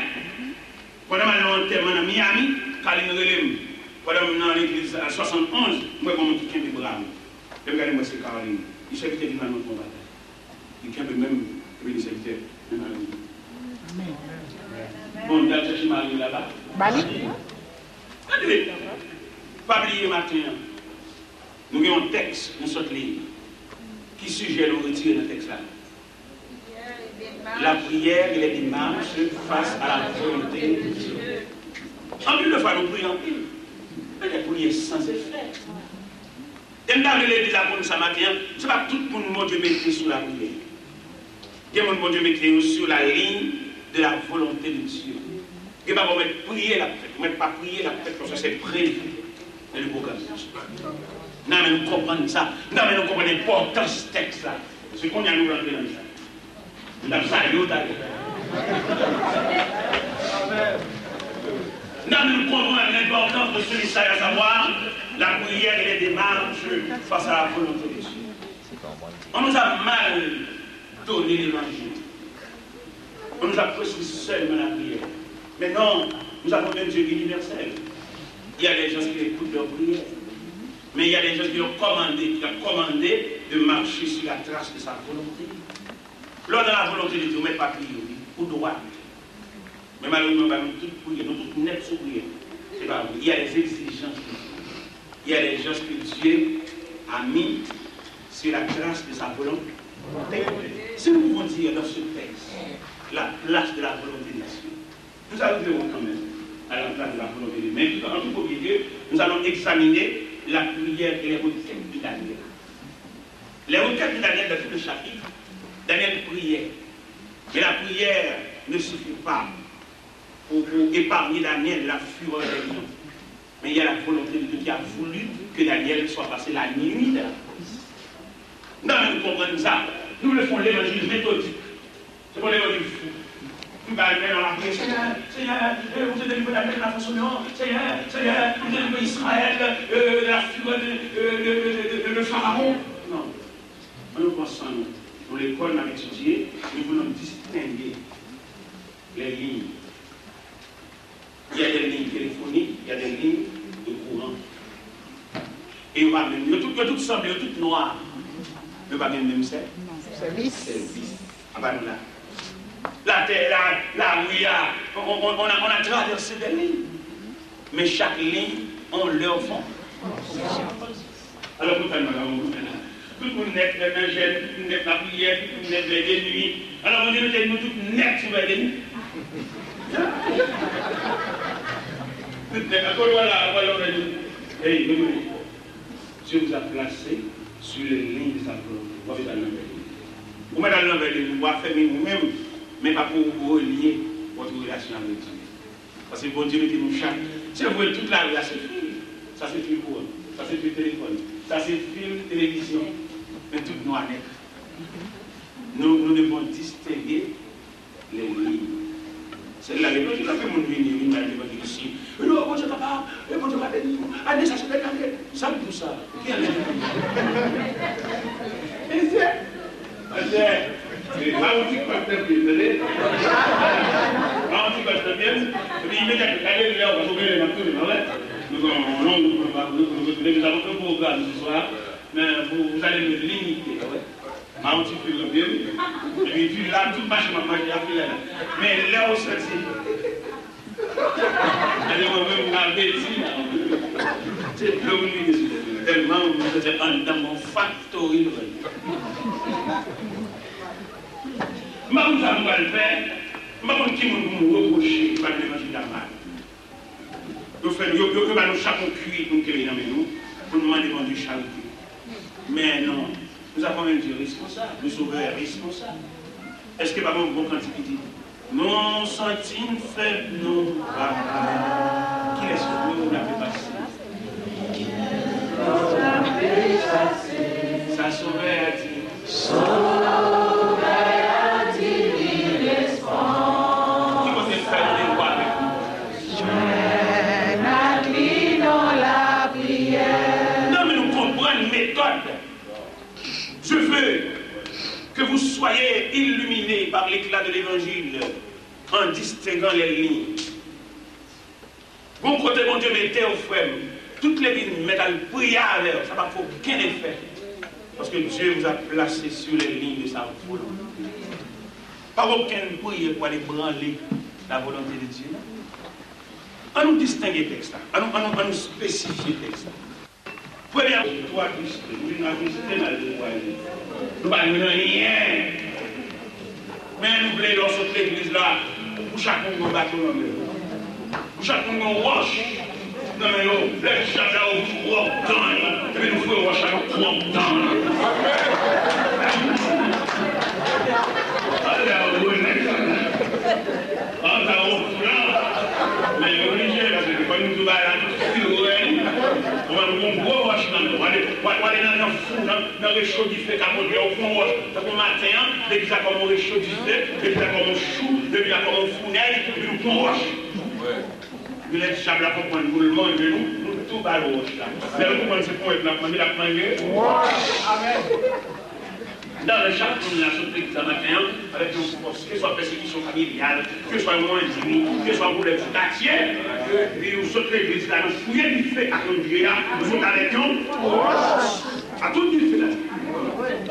Pendant que je suis à Miami, Carline relève. Pendant que je suis dans l'église à 71, moi, je suis tout de bras. Je regarde moi, c'est Caroline. Il s'est invité à notre combat. Il a même le serviteur. Bon, on a cherché Marie là-bas.
Bali.
Pas oublier matin. Nous avons un texte, une sorte de ligne. Qui sujet nous retirer dans le texte là? La prière et les démarches face à la volonté de Dieu. En plus de fois, nous prions en pile. Mais les prières sans effet. Et dans l'église là, ce matin, ce n'est pas tout le monde qui met sur la prière. Il y a des gens qui mettent sur la ligne de la volonté de Dieu. Il ne faut pas mettre prier la tête. Ne pas prier la tête parce que c'est prévu. Et le programme. Non, mais nous comprenons ça. Non, mais nous comprenons l'importance de ce texte là. C'est qu'on y a nous rentré dans ça. Nous avons ça, nous avons nous comprenons l'importance de celui-ci, à savoir la prière et les démarches face à la volonté de Dieu. On nous a mal donné l'évangile. On nous a prescrit seulement la prière. Mais non, nous avons un Dieu universel. Il y a des gens qui écoutent leur prière. Mais il y a des gens qui ont commandé de marcher sur la trace de sa volonté. Lors de la volonté de Dieu, on ne met pas prier, ou droit. Mais malheureusement, nous tous prions, nous tous net sur prier. C'est pas vrai. Il y a des exigences. Il y a des choses que Dieu a mis sur la trace de sa volonté. Si nous pouvons dire dans ce texte la place de la volonté de Dieu, nous arriverons quand même à la place de la volonté de Dieu. Mais en tout premier lieu, nous allons examiner la prière et les requêtes de Daniel. Les requêtes de Daniel dans tout le chapitre, Daniel priait. Mais la prière ne suffit pas pour épargner Daniel la fureur des lions. Mais il y a la volonté de Dieu qui a voulu que Daniel soit passé la nuit de la prière. Non, nous comprenons ça. Nous le faisons l'évangile méthodique. C'est pour l'évangile fou. Nous allons dans la prière. Seigneur, vous êtes délivré de la façon non. Seigneur, vous êtes délivré Israël de la fureur de Pharaon. Non. Nous pensons, dans l'école, on a étudié, nous voulons distinguer les lignes. Il y a des lignes téléphoniques, il y a des lignes de courant. Et on va même, il y a tout semble, il y a tout noir. Ne pas même c'est.
Service.
Ah ben là. La terre, là où il y a, on a traversé des lignes. Mais chaque ligne, on leur fond. Alors, tout le monde net, les jeunes, tout le monde net la prière, tout le monde net les nuits. Alors, on dit, nous tous net sur les nuits. Voilà, hey, Dieu vous a placé sur les lignes de sa volonté. Vous mettez dans l'envers de vous, vous faire vous-même, mais pas pour vous relier votre relation avec Dieu. Parce que bon Dieu qui nous chaque. Si vous voyez toute la relation, ça c'est fil pour ça c'est fil téléphone, ça c'est fil télévision, mais tout nous avec. Nous devons distinguer les lignes. C'est la réponse. Tout à fait, mon vie, il m'a dit ici. Non, bon Dieu, papa, bon Dieu, papa, allez, ça se fait carré. Ça, tout ça. Qui est là? Et c'est. Nous avons un programme ce soir, mais vous allez me limiter. Un petit peu bien. Et puis là, tout marche, mais là aussi, allez-moi même bêtise. C'est le tellement vous êtes dans mon factory. Je ne sais pas le faire. Je ne sais pas qui me reprocher par l'évangile d'Amad. Nous faisons chaque cuit pour nous demander de charité. Mais non, nous avons un Dieu responsable, le sauveur responsable. Est-ce que Papa bon cantique dit non, sentime faible, non, papa. Qui est-ce que vous l'avez passé? Sa sauveur dit. Je veux que vous soyez illuminés par l'éclat de l'évangile en distinguant les lignes. Bon côté, mon Dieu, mettez au frère. Toutes les lignes, mettez à prier avec, ça ne va pas aucun effet. Parce que Dieu vous a placé sur les lignes de sa volonté. Pas aucun prière pour aller branler la volonté de Dieu. On nous distingue le texte, on nous spécifie le texte. Première, toi, Christ, nous avons visité dans le foyer. Nous n'avons rien. Mais nous voulons dans cette église là, pour chacun de nos bateaux dans le pour chacun de nos roches. Non, mais nous, les chacun au propre temps. Et puis nous faisons roche à nos propres temps. Mais obligé, parce que quand nous allons on va nous gros roche dans le on va aller dans le fou, dans le réchaud du feu, quand on dit au fond roche. Ça fait matin, depuis ça comme un réchaud du feu, depuis ça comme un chou, depuis ça comme un fournel, puis nous prenons roche. Nous les chables là pour prendre le monde de nous tout bas le roche là. Mais nous prenons ce point là, on va la prendre. Amen. Dans le chapitre de la société ce matin, avec que ce soit persécution familiale, que ce soit moins ennemi, que ce soit problème du quartier, puis nous sommes l'église là, nous fouillons du fait à tout Dieu là, nous sommes avec nous, à tout du fait là.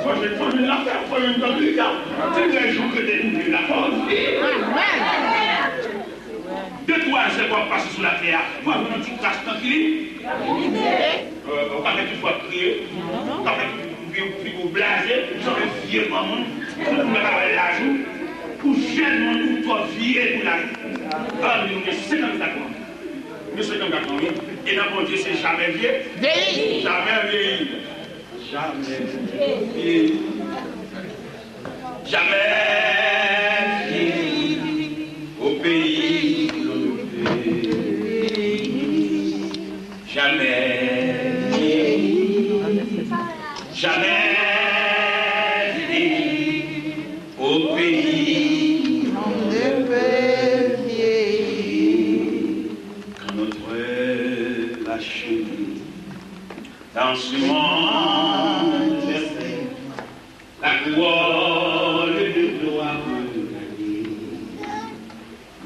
Moi je vais prendre l'affaire, pour une communauté là, c'est un jour que découvrir la force. Deux, trois secondes passées sur la terre, vous avez une petite trace tranquille. On va faire tout fois prier, on va faire puis vous blasez, vous avez vieux maman, vous avez la joue, pour jeune pour toi vieux pour la joue. Ah, nous sommes 50 ans. Nous sommes 50 ans, et dans mon Dieu, c'est jamais vieux. Vieilli. Jamais vieilli. Jamais vieilli. Jamais vieilli. Au pays où l'on vit. Jamais vieilli. Jamais vieilli au pays on ne peut vieillir. Quand notre lâcheté dans ce monde la couronne de gloire peut gagner.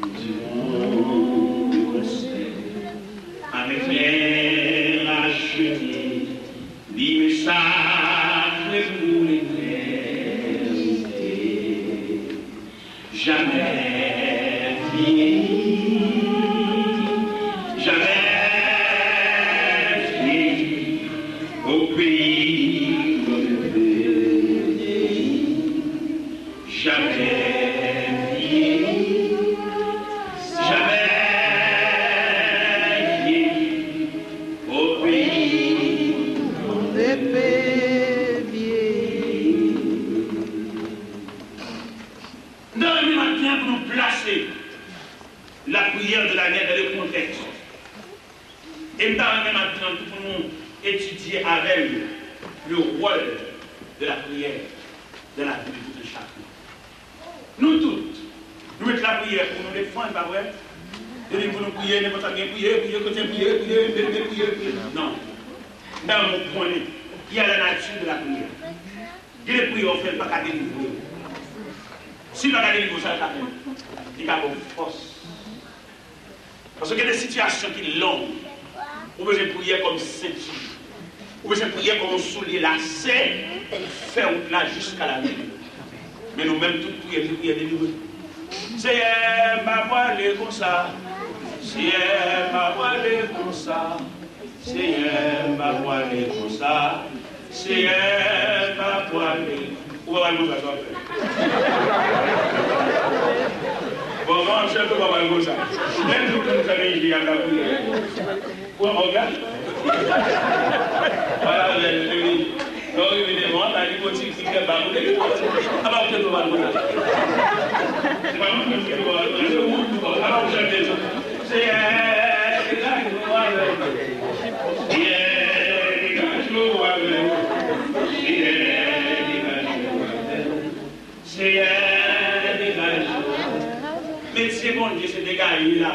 Nous dirons le conseil avec les rachetés, dit message. Jamais vieilli, jamais vieilli au la prière de la guerre dans le contexte. Et nous avons même maintenant tout pour nous étudier avec le rôle de la prière dans la vie de chacun. Nous toutes, nous mettons la prière pour nous défendre, pas vrai? Et pour nous prier, n'importe quoi, prier. Non. Dans mon point, il y a la nature de la prière. Il y a des prières faites par la délivrer. Si nous avons délivrer, ça va faire. Il y a une force. Parce qu'il y a des situations qui sont longues. Vous pouvez prier comme ceinture. Vous pouvez prier comme un soulier lacé, faire route là jusqu'à la vie. Mais nous-mêmes, toutes prières, nous prions délivrées. Seigneur, ma voix est comme ça. Seigneur, ma voix est comme ça. Seigneur, ma voix est comme ça. Seigneur, ma voix est. Où va le ça? Bon, moi, je ne peux pas voir ça. Même si vous savez, il y a la prière. Où on regarde? Voilà, donc, évidemment, la lipotique qui est bas, vous avez alors, je ne peux pas voir ça. C'est pas moi qui peux voir ça. Alors, je vais dire, c'est là que vous voyez. Mais c'est bon Dieu, c'est dégagé là.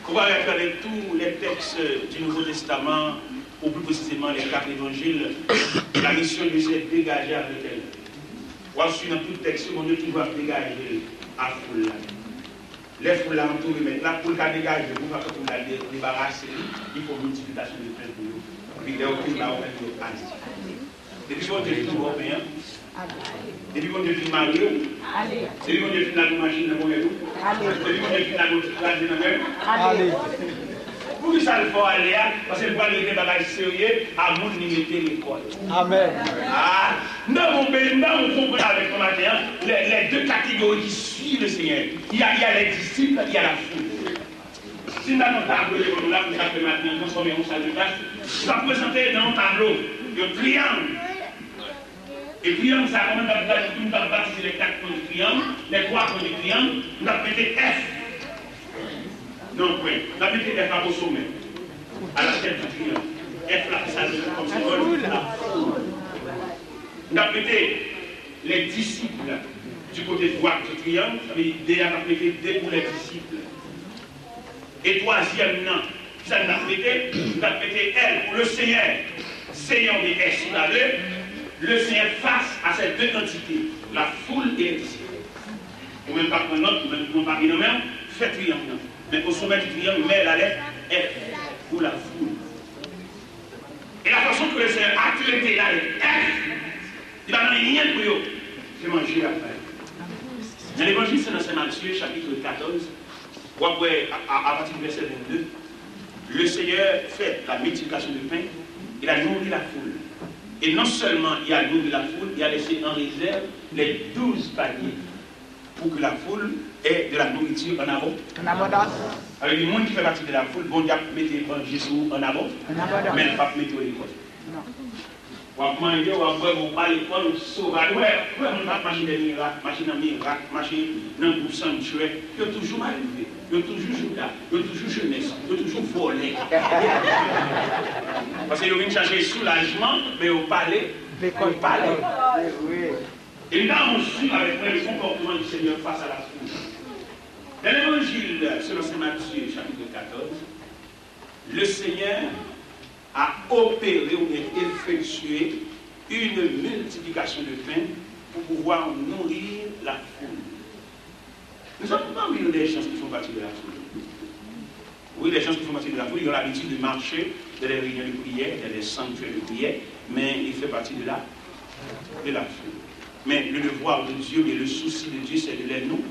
On va regarder tous les textes du Nouveau Testament, ou plus précisément les 4 évangiles. La mission de Dieu c'est dégager avec elle. On suit dans tout texte, mon Dieu toujours dégager à foule. Les foules là entourées, mais la foule qui a dégagé, vous ne pouvez pas la débarrasser, il faut multiplication de pain pour nous. Puis il y a aucune là, on va dire depuis qu'on est européen, depuis qu'on est marié, depuis qu'on est la machine de monnaie, depuis qu'on est la machine de monnaie. Pour qui ça le faut aller, parce que le pas des bagages sérieux à mon limiter l'école. Amen. Ah, dans mon pays, on comprend avec mon matin les deux catégories qui suivent le Seigneur. Il y a les disciples, il y a la foule. Si nous avons un tableau, nous avons un tableau maintenant, transformé en salle de classe, ça va présenter dans un tableau le triangle. Et puis, ça a nous baptisé les 4 points du triangle, les 3 points du triangle, nous avons pété F. Non, oui, nous avons pété F au sommet, à la tête du triangle. F là, ça comme symbole, la foule. Nous avons pété les disciples du côté droit du triangle, ça veut dire D a pété D pour les disciples. Et troisième, non, ça nous a pété L pour le Seigneur. Seigneur des S, le Seigneur face à ces deux entités, la foule et les disciples. Ou même pas prendre note, ou même pas prendre même, fait triangle. Mais au sommet du triangle, met la lettre F pour la foule. Et la façon que le Seigneur a traité la lettre F, il va donner rien pour eux. C'est manger après. Dans l'évangile, c'est dans Saint Matthieu, chapitre 14, où après, à partir du verset 22, le Seigneur fait la multiplication du pain, il a nourri la foule. Et non seulement il a nourri la foule, il a laissé en réserve les 12 paniers pour que la foule ait de la nourriture en avant. En abondance. Avec le monde qui fait partie de la foule, bon Dieu mettez Jésus en avant, mais ne pas mettre l'école. Non. On va manger, on va boire, on va aller l'école, on sauvage. Ouais, on va machine de miracle, machine de miracle, machine dans le groupe sanctuaire. Il y a toujours mal élevé, il y a toujours Judas, il y a toujours jeunesse, il y a toujours volé. Parce qu'ils viennent chercher soulagement, mais au palais, au palais. Et là, on suit avec le comportement du Seigneur face à la foule. Dans l'évangile, selon Saint Matthieu, chapitre 14, le Seigneur a opéré ou effectué une multiplication de pain pour pouvoir nourrir la foule. Nous sommes pas parmi des gens qui font partie de la foule. Oui, les gens qui font partie de la foule, ils ont l'habitude de marcher dans les réunions de prière, dans les sanctuaires de prière, mais ils font partie de la foule. Mais le devoir de Dieu et le souci de Dieu, c'est de les nourrir.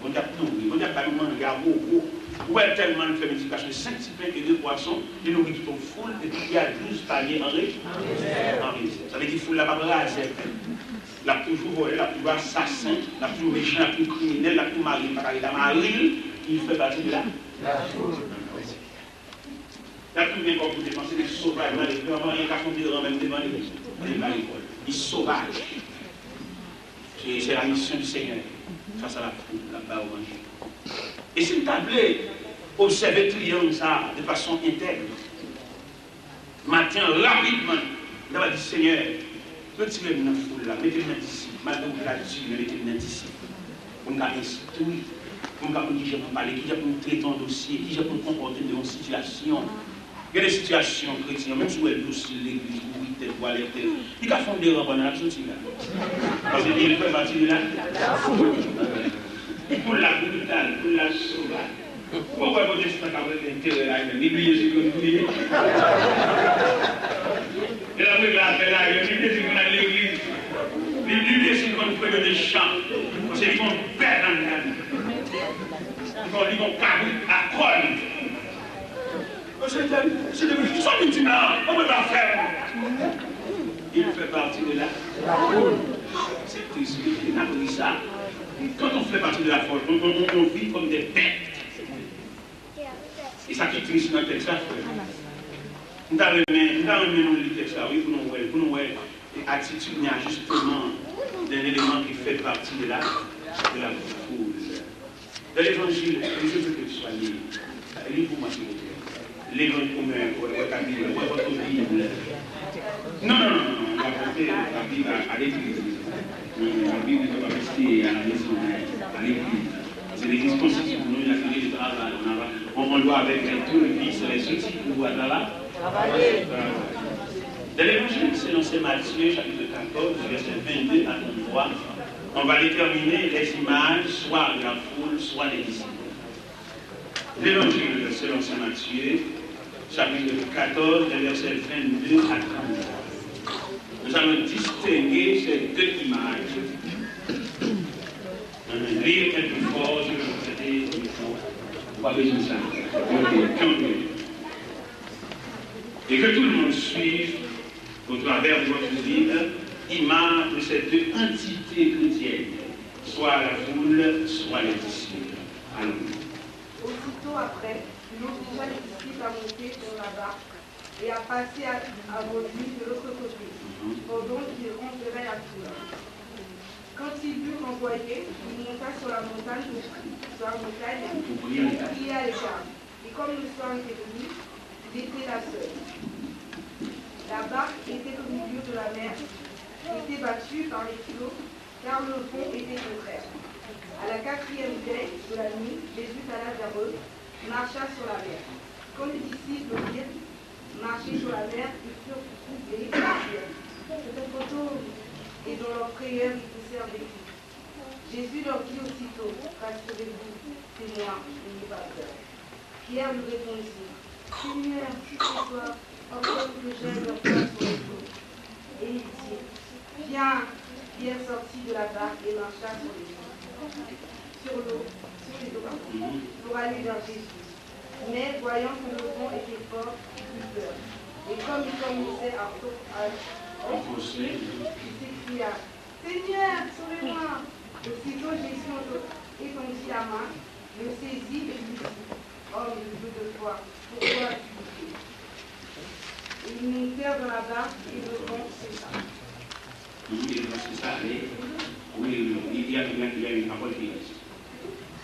On a nourri, on a pas vraiment un gars gros. Où est tellement de multiplication de 5 petits pains et 2 poissons, il nourrit toute une foule, et puis il y a 12 paniers en réserve. Ça veut dire qu'il faut la barre à cette la toujours volé, la plus assassin, la plus méchant, la plus criminel, la plus mariée, la marine, il fait partie de la foule. La plus bien qu'on peut dépenser des sauvages, les vraiment rien qu'à fonder même devant les marigoles. Ils sauvages. C'est la mission du Seigneur. face à la foule, là-bas au manger. Et si vous voulez observer tout le ça de façon intègre, matin, rapidement, il va dire Seigneur, retirez-moi dans la foule là, mettez-moi d'ici, malgré que la dessus, mettez-moi d'ici. Pour nous instruire, pour nous dire qui j'ai parler, qui j'ai pour traiter un dossier, qui j'ai pour comporter dans une situation. Il y a des situations chrétiennes, même si vous êtes aussi l'église, vous êtes telle, vous allez telle, il y a fondé un bon action là. Parce qu'il fait partie de là. Pour la brutale, pour la sauvage. Pourquoi vous dites que vous avez l'intérêt là, l'oubliez ce que vous voulez. Et la première affaire là, l'oubliez ce qu'on a à l'église. L'oubliez ce qu'on fait des chants. C'est qu'ils vont perdre dans la vie. Ils vont cabrer à colle. C'est devenu son musulman, on ne peut pas faire. Il fait partie de la foule. C'est triste, il a pris ça. Quand on fait partie de la foule, on vit comme des bêtes. Et ça qui est triste dans le texte, nous avons le texte, oui, pour nous voir l'attitude, il y a justement d'un élément qui fait partie de la foule. Dans l'évangile, je veux que tu sois libre. Livre-moi s'il vous plaît. L'évangile pour votre Bible. Non, la Bible à l'église. La Bible ne doit pas rester à la maison, à l'église. C'est l'église constituée pour nous, la clé de travail. On doit avec tout le vice, les soucis pour voir là. Dans l'évangile selon Saint Matthieu, chapitre 14, verset 22 à 33, on va déterminer les images, soit de la foule, soit des disciples. L'évangile selon Saint Matthieu, chapitre 14, verset 22 à 33. Nous allons distinguer ces deux images. Lire un peu fort, je vais vous aider, il faut pas besoin de ça. Et que tout le monde suive, au travers de votre livre, image de ces deux entités chrétiennes, soit la foule, soit les disciples. Allons.
Aussitôt après, il obligea les disciples à monter sur la barque et à passer à vos yeux de l'autre côté, pendant qu'ils rencontraient la foule. Quand il eut envoyé, il monta sur la montagne et pria à l'écart. Et comme le soir était venu, il était là seul. La barque était au milieu de la mer, était battue par les flots, car le vent était contraire. À la 4e veille de la nuit, Jésus alla vers eux, marcha sur la mer. Quand les disciples virent marcher sur la mer, ils furent troublés et dans leur prière, ils poussèrent des cris. Jésus leur dit aussitôt, rassurez-vous, c'est moi, n'ayez pas peur. Pierre lui répondit, Seigneur, si c'est toi, ordonne que j'aille leur place sur les eaux. Et il dit, viens. Pierre sortit de la barque et marcha sur les eaux, pour aller vers Jésus. Mais voyant que le vent était fort, il eut peur. Et comme il commençait à enfoncer, il s'écria, Seigneur, sauvez-moi. Aussitôt Jésus étendit la main, le saisit et lui dit, homme de foi, pourquoi as-tu douté? Ils montèrent dans la barque et le vent cessa.
C'est ça, oui, il y a une parole qui reste.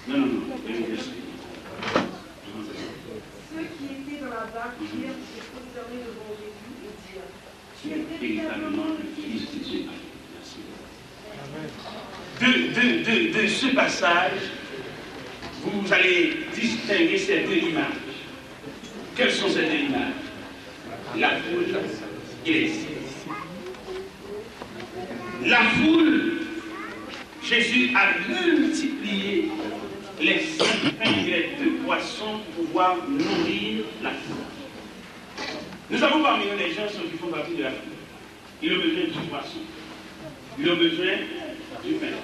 Non, il y a une reste.
Ceux qui étaient dans la barque firent se prosterner devant Jésus et dirent, tu es véritablement le Fils de Dieu.
De ce passage, vous allez distinguer ces deux images. Quelles sont ces deux images? La foule et les disciples. La foule, Jésus a multiplié les 5 pains et les 2 poissons pour pouvoir nourrir la foule. Nous avons parmi nous des gens qui font partie de la foule. Ils ont besoin du poisson. Ils ont besoin du pain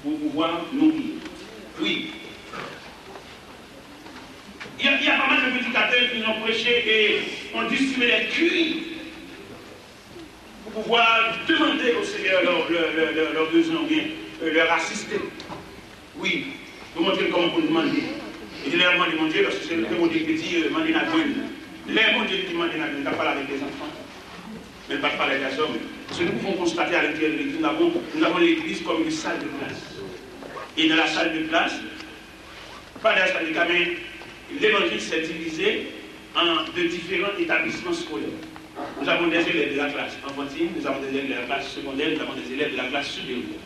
pour pouvoir nourrir. Oui. Il y a pas mal de prédicateurs qui ont prêché et ont distribué les cuits pour pouvoir demander au Seigneur leurs besoins ou bien leur assister. Oui, pour montrer comment on demander. Et je leur demande mon Dieu, parce que c'est le mon Dieu qui dit demander la bonne. Les mon Dieu qui demande la bonne, il ne parle avec les enfants, mais il ne parle pas avec les hommes. Ce que nous pouvons constater à l'intérieur de l'église, nous avons l'église comme une salle de classe. Et dans la salle de classe, pas dans la salle de classe, mais l'évangile s'est divisé en de différents établissements scolaires. Nous avons des élèves de la classe enfantine, nous avons des élèves de la classe secondaire, nous avons des élèves de la classe supérieure.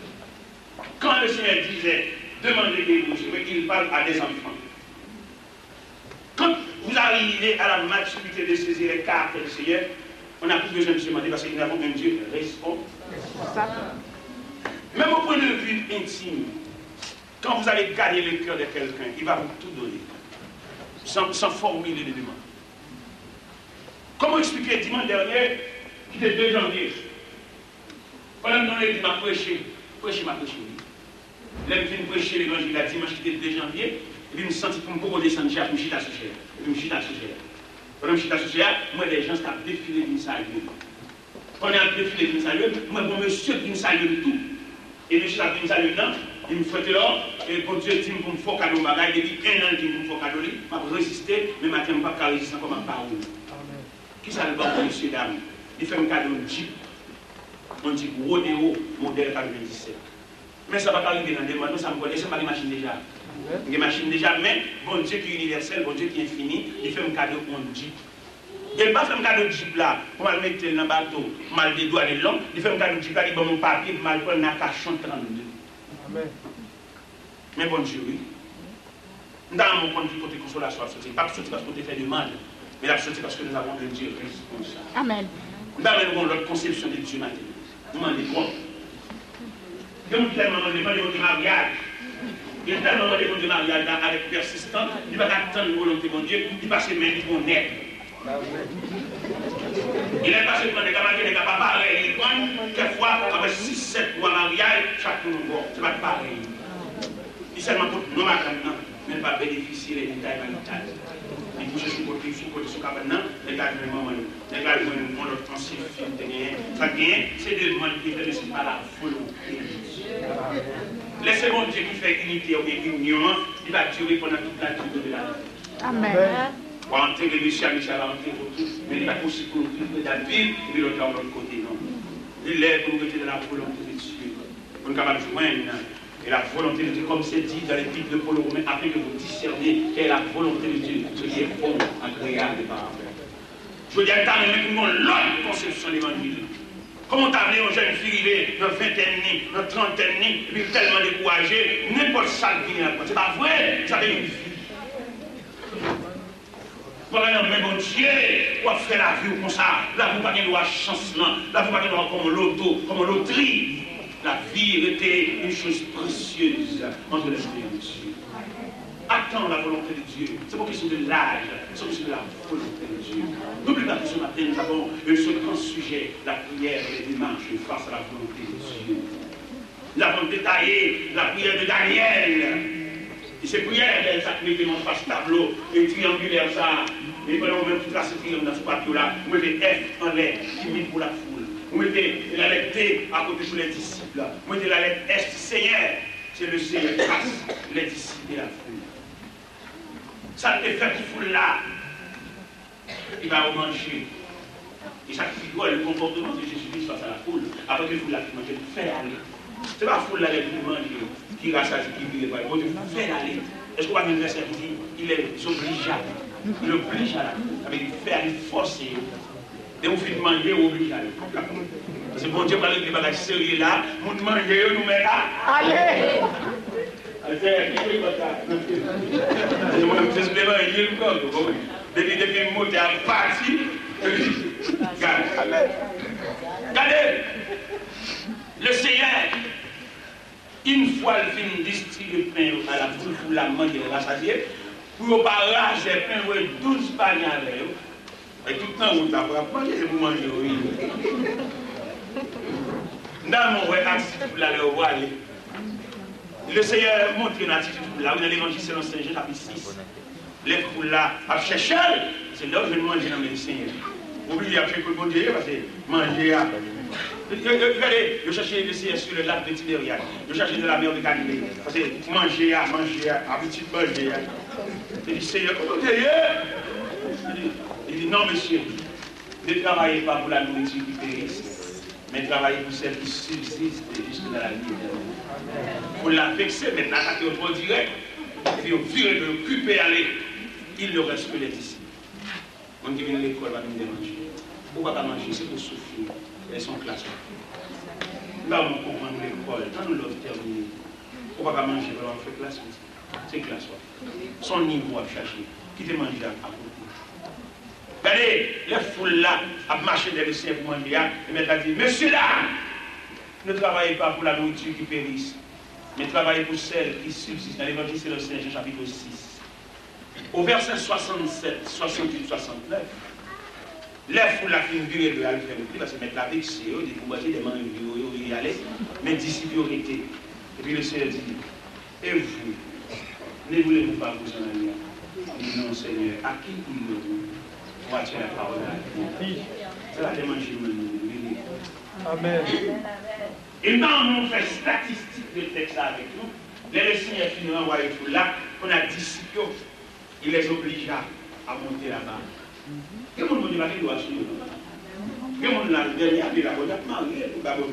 Quand le Seigneur disait demandez des bouches, il parle à des enfants. Quand vous arrivez à la maturité de saisir les cartes du Seigneur, on n'a plus besoin de se demander parce que nous avons un Dieu responsable. Même au point de vue intime, quand vous allez gagner le cœur de quelqu'un, il va vous tout donner, sans formuler de demande. Comment expliquer dimanche dernier, qui était 2 janvier, pendant que nous dit m'a prêché. Là, je viens prêcher l'évangile la dimanche qui était 2 janvier, et puis je me sens pour me beaucoup descendre, je me chita à ce cher. Pendant que je chita à ce cher, moi, les gens qui ont défilé d'une salle. Pendant que je défilé d'une salle, moi, mon monsieur qui me salue tout. Et monsieur qui me salue là, il me fait là, et bon Dieu dit pour me faire cadeau bagaille, depuis 1 an qu'il me fait cadeau, je vais résister, mais je ne vais pas résister comme un parole. Qui ça le bon monsieur dame? Il fait un cadeau de Jeep. On dit Rodeo, modèle 97. Mais ça va pas arriver dans des mois, ça me connaît, c'est pas une machine déjà. Une machine déjà, mais bon Dieu qui est universel, bon Dieu qui est infini, il fait un cadeau de Jeep. Il ne va pas faire un cadeau de Jeep là, pour me mettre dans le bateau, mal des doigts de l'homme, il fait un cadeau de Jeep là, il va mon papier, pour me prendre un cachon 32. Amen. Mais bon Dieu, oui. Dans mon point de vue, côté consolation, pas parce qu'on te fait de mal. Mais la société parce que nous avons un Dieu responsable. Amen. Nous avons notre conception de Dieu maintenant. Nous demandons quoi? Nous avons tellement demandé de mariage. Il y a tellement demandé de mariage avec persistance. Il va attendre la volonté de Dieu. Il va se mettre pour naître. Il est passé pour des camarades qui n'est pas pareil. Quelquefois, avec 6-7 mois de mariage, chaque jour, c'est pas pareil. Il seulement pour nous maintenant, mais ne pas bénéficier des détails maritales. Il bouge sur le côté, sur maintenant, les gars, les gars, mon autre ancien film, ça gagne, c'est de demander qui fait par la volonté de Dieu. Laissez mon Dieu qui fait unité ou union, il va durer pendant toute la durée de la vie. Amen. On va entrer les Michel, va entrer pour tout, mais il va aussi pour tout la ville, et puis l'autre de l'autre côté, non. Il est pour nous rester dans la volonté de Dieu. Pour nous capables de joindre. Et la volonté de Dieu, comme c'est dit dans l'épître de Paul aux Romains, afin que vous discerniez quelle est la volonté de Dieu, ce qui est bon, agréable et parfait. Je veux dire, t'as même l'autre conception de l'évangile. Comment t'as amené aux jeunes filles, dans 20 dans 30 et puis tellement découragé, n'importe ça qui vient. C'est pas vrai, ça avait une vie. Voilà, mais bon Dieu, on fait la vie comme ça. Là, vous n'avez pas de chancement. Là, vous n'avez pas comme l'auto, comme l'auterie. La vie était une chose précieuse entre les mains de Dieu. Attends la volonté de Dieu. C'est pas question de l'âge, c'est question de la volonté de Dieu. N'oubliez pas que ce matin, nous avons ce grand sujet, la prière et les démarches face à la volonté de Dieu. Nous avons détaillé la prière de Daniel. Et ces prières, elles s'appliquent dans face tableau, et triangulaire ça. Et pendant même toute la triangle dans ce papier-là, vous mettez F en l'air, qui met pour la foule. Vous mettez la lettre T à côté sur les disciples. Vous mettez la lettre S, Seigneur. C'est le Seigneur qui passe les disciples et la foule. Ça te fait qui foule là. Il va manger. Et ça figure le comportement de Jésus-Christ face à la foule. Après que la foule l'a fait manger, il fait aller. Ce n'est pas la foule là qui mange, qui rassasie, qui vit. Il fait aller. Est-ce qu'on va dire un verset qui dit il est obligeable. Il oblige à la foule. Avec il fait aller forcer. Et vous faites manger ou obliger à aller. Parce que bon Dieu parle des bagages sérieux là, vous mangez, nous mettez là. Allez! Depuis le mot est parti, regardez, le Seigneur, une fois il finit distribuer le pain à la foule pour la manger, la rassasier, pour ne pas rager le pain, 12 paniers avec eux. Et tout le temps, vous avez mangé et vous mangez, oui. Dans mon vrai axe, vous allez voir. Le Seigneur montre une attitude là, où dans l'évangile selon Saint Jean, chapitre 6. Les foules là, à chercher, c'est là où je vais manger dans mes Seigneur. Oubliez à faire que bon Dieu, parce que manger à. Regardez, je cherchais le Seigneur sur le lac de Tibériade. Je cherchais de la mer de Galilée. Parce que manger à, habitude manger à. Il dit Seigneur, comment il dit non, monsieur, ne travaillez pas pour la nourriture qui périsse. mais travailler pour celle qui subsiste jusque dans la vie éternelle. Pour la vexer, maintenant, attaquer au trop direct, et puis au virer de l'occuper, aller, il ne reste que les disciples. On qui vient à l'école va nous déranger. Pourquoi pas manger? C'est pour souffrir. Elles sont classées. Là, on comprend l'école, quand nous l'avons terminé, pourquoi pas manger? Alors on fait classe. C'est classe. Son niveau à chercher. Qui te mange à côté. Regardez, les foules là, à marcher dans le ciel pour manger, et mettre à dire, monsieur là, ne travaillez pas pour la nourriture qui périsse, mais travaillez pour celle qui subsiste. Dans l'évangile, c'est le Saint Jean chapitre 6. Au verset 67, 68, 69, les foules là qui durent de l'alpha, parce que mettre la vie, c'est eux, des pouvoirs, des mains, ils y allaient, mais disciples ont été. Et puis le Seigneur dit, et vous, ne voulez-vous pas vous en aller? Il dit, non, Seigneur, à qui voulez-vous? On va tirer la parole à la vie. C'est la demande que je
Amen.
Et quand on fait statistique de texte avec nous, les Seigneur finit envoyer tout là, on a disciples, il les obligea à monter là-bas. Quel monde va dire doit suivre? Quel monde la dernière de la bonne mariée pour d'abord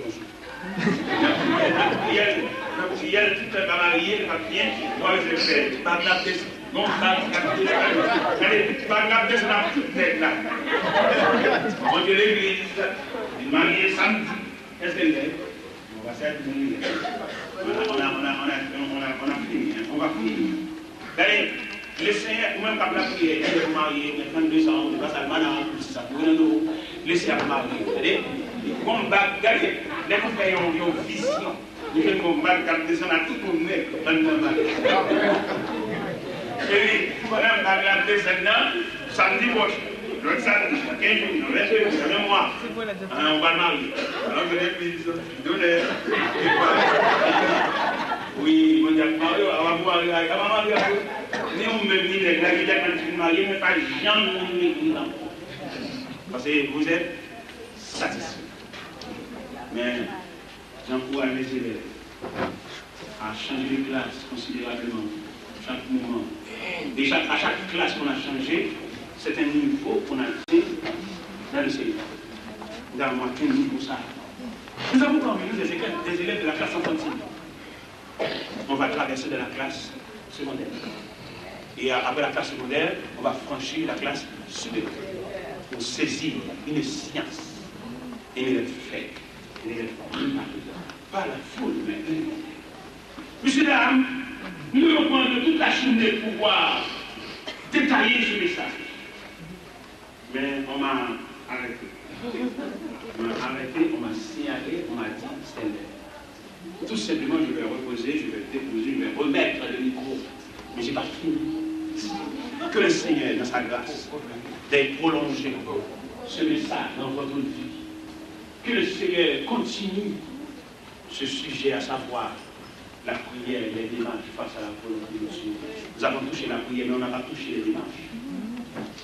la prière, tout est pas marié, pas bien, moi je fais, pas taper, non, pas taper, allez, pas taper sur la toute tête là. On dit l'église, il marié samedi, qu'est-ce qu'elle est? On va faire une on a fini, on va finir. Allez, le Seigneur, ou même pas la prière, il est marié, mais 32 ans, on va s'allumer à plus, ça pour nous, laissez à marier. Combat, regardez, les compagnies ont une vision. Nous faisons combattre quand nous descendons à tout le monde dans le combat. Et pendant que nous descendons, samedi prochain, l'autre samedi, 15 jours, 20 jours, c'est même mois, on va marier. Alors que l'église, donnez, oui, on dit à Mario, on va marier, on va marier. Nous, on me dit, les gars, quand tu marié, mais pas jamais l'église. Parce que vous êtes satisfaits. Mais j'encourage les élèves à changer de classe considérablement chaque moment. Déjà, à chaque classe qu'on a changé, c'est un niveau qu'on a fait dans le Seigneur. Nous avons atteint un niveau ça. Nous avons parmi nous des élèves de la classe enfantine. On va traverser de la classe secondaire. Et après la classe secondaire, on va franchir la classe supérieure pour saisir une science et une fait. Pas la foule, mais monsieur, dames, nous allons prendre toute la journée pour pouvoir détailler ce message. Mais on m'a arrêté. On m'a arrêté, on m'a signalé, on m'a dit c'est l'heure. Tout simplement, je vais reposer, je vais déposer, je vais remettre le micro. Mais je n'ai pas fini. Que le Seigneur, dans sa grâce, d'être prolongé ce message dans votre vie. Que le Seigneur continue ce sujet, à savoir la prière, les démarches face à la volonté de Dieu. Nous avons touché la prière, mais on n'a pas touché les démarches.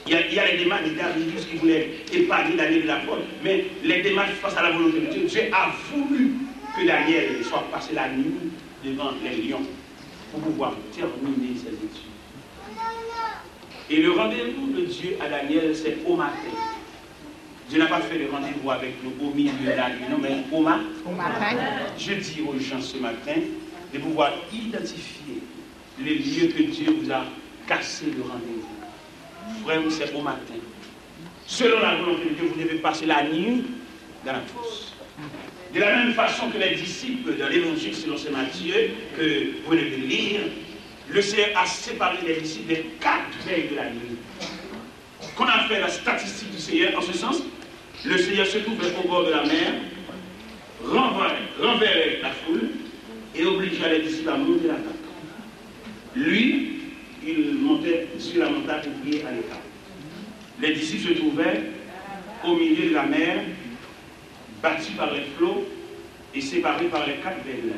Il y a les démarches de David qui voulait épargner Daniel de la porte, mais les démarches face à la volonté de Dieu, Dieu a voulu que Daniel soit passé la nuit devant les lions pour pouvoir terminer ses études. Et le rendez-vous de Dieu à Daniel, c'est au matin. Dieu n'a pas fait le rendez-vous avec nous au milieu de la nuit, non, mais au matin. Je dis aux gens ce matin de pouvoir identifier les lieux que Dieu vous a cassés de rendez-vous. Frère, c'est au matin. Selon la volonté de Dieu, vous devez passer la nuit dans la fosse. De la même façon que les disciples dans l'évangile selon Saint Matthieu, que vous venez de lire, le Seigneur a séparé les disciples des 4 veilles de la nuit. Qu'on a fait la statistique du Seigneur, en ce sens, le Seigneur se trouvait au bord de la mer, renverrait la foule et obligeait les disciples à monter la barque. Lui, il montait sur la montagne pour prier à l'écart. Les disciples se trouvaient au milieu de la mer, battus par les flots et séparés par les 4 veilles de la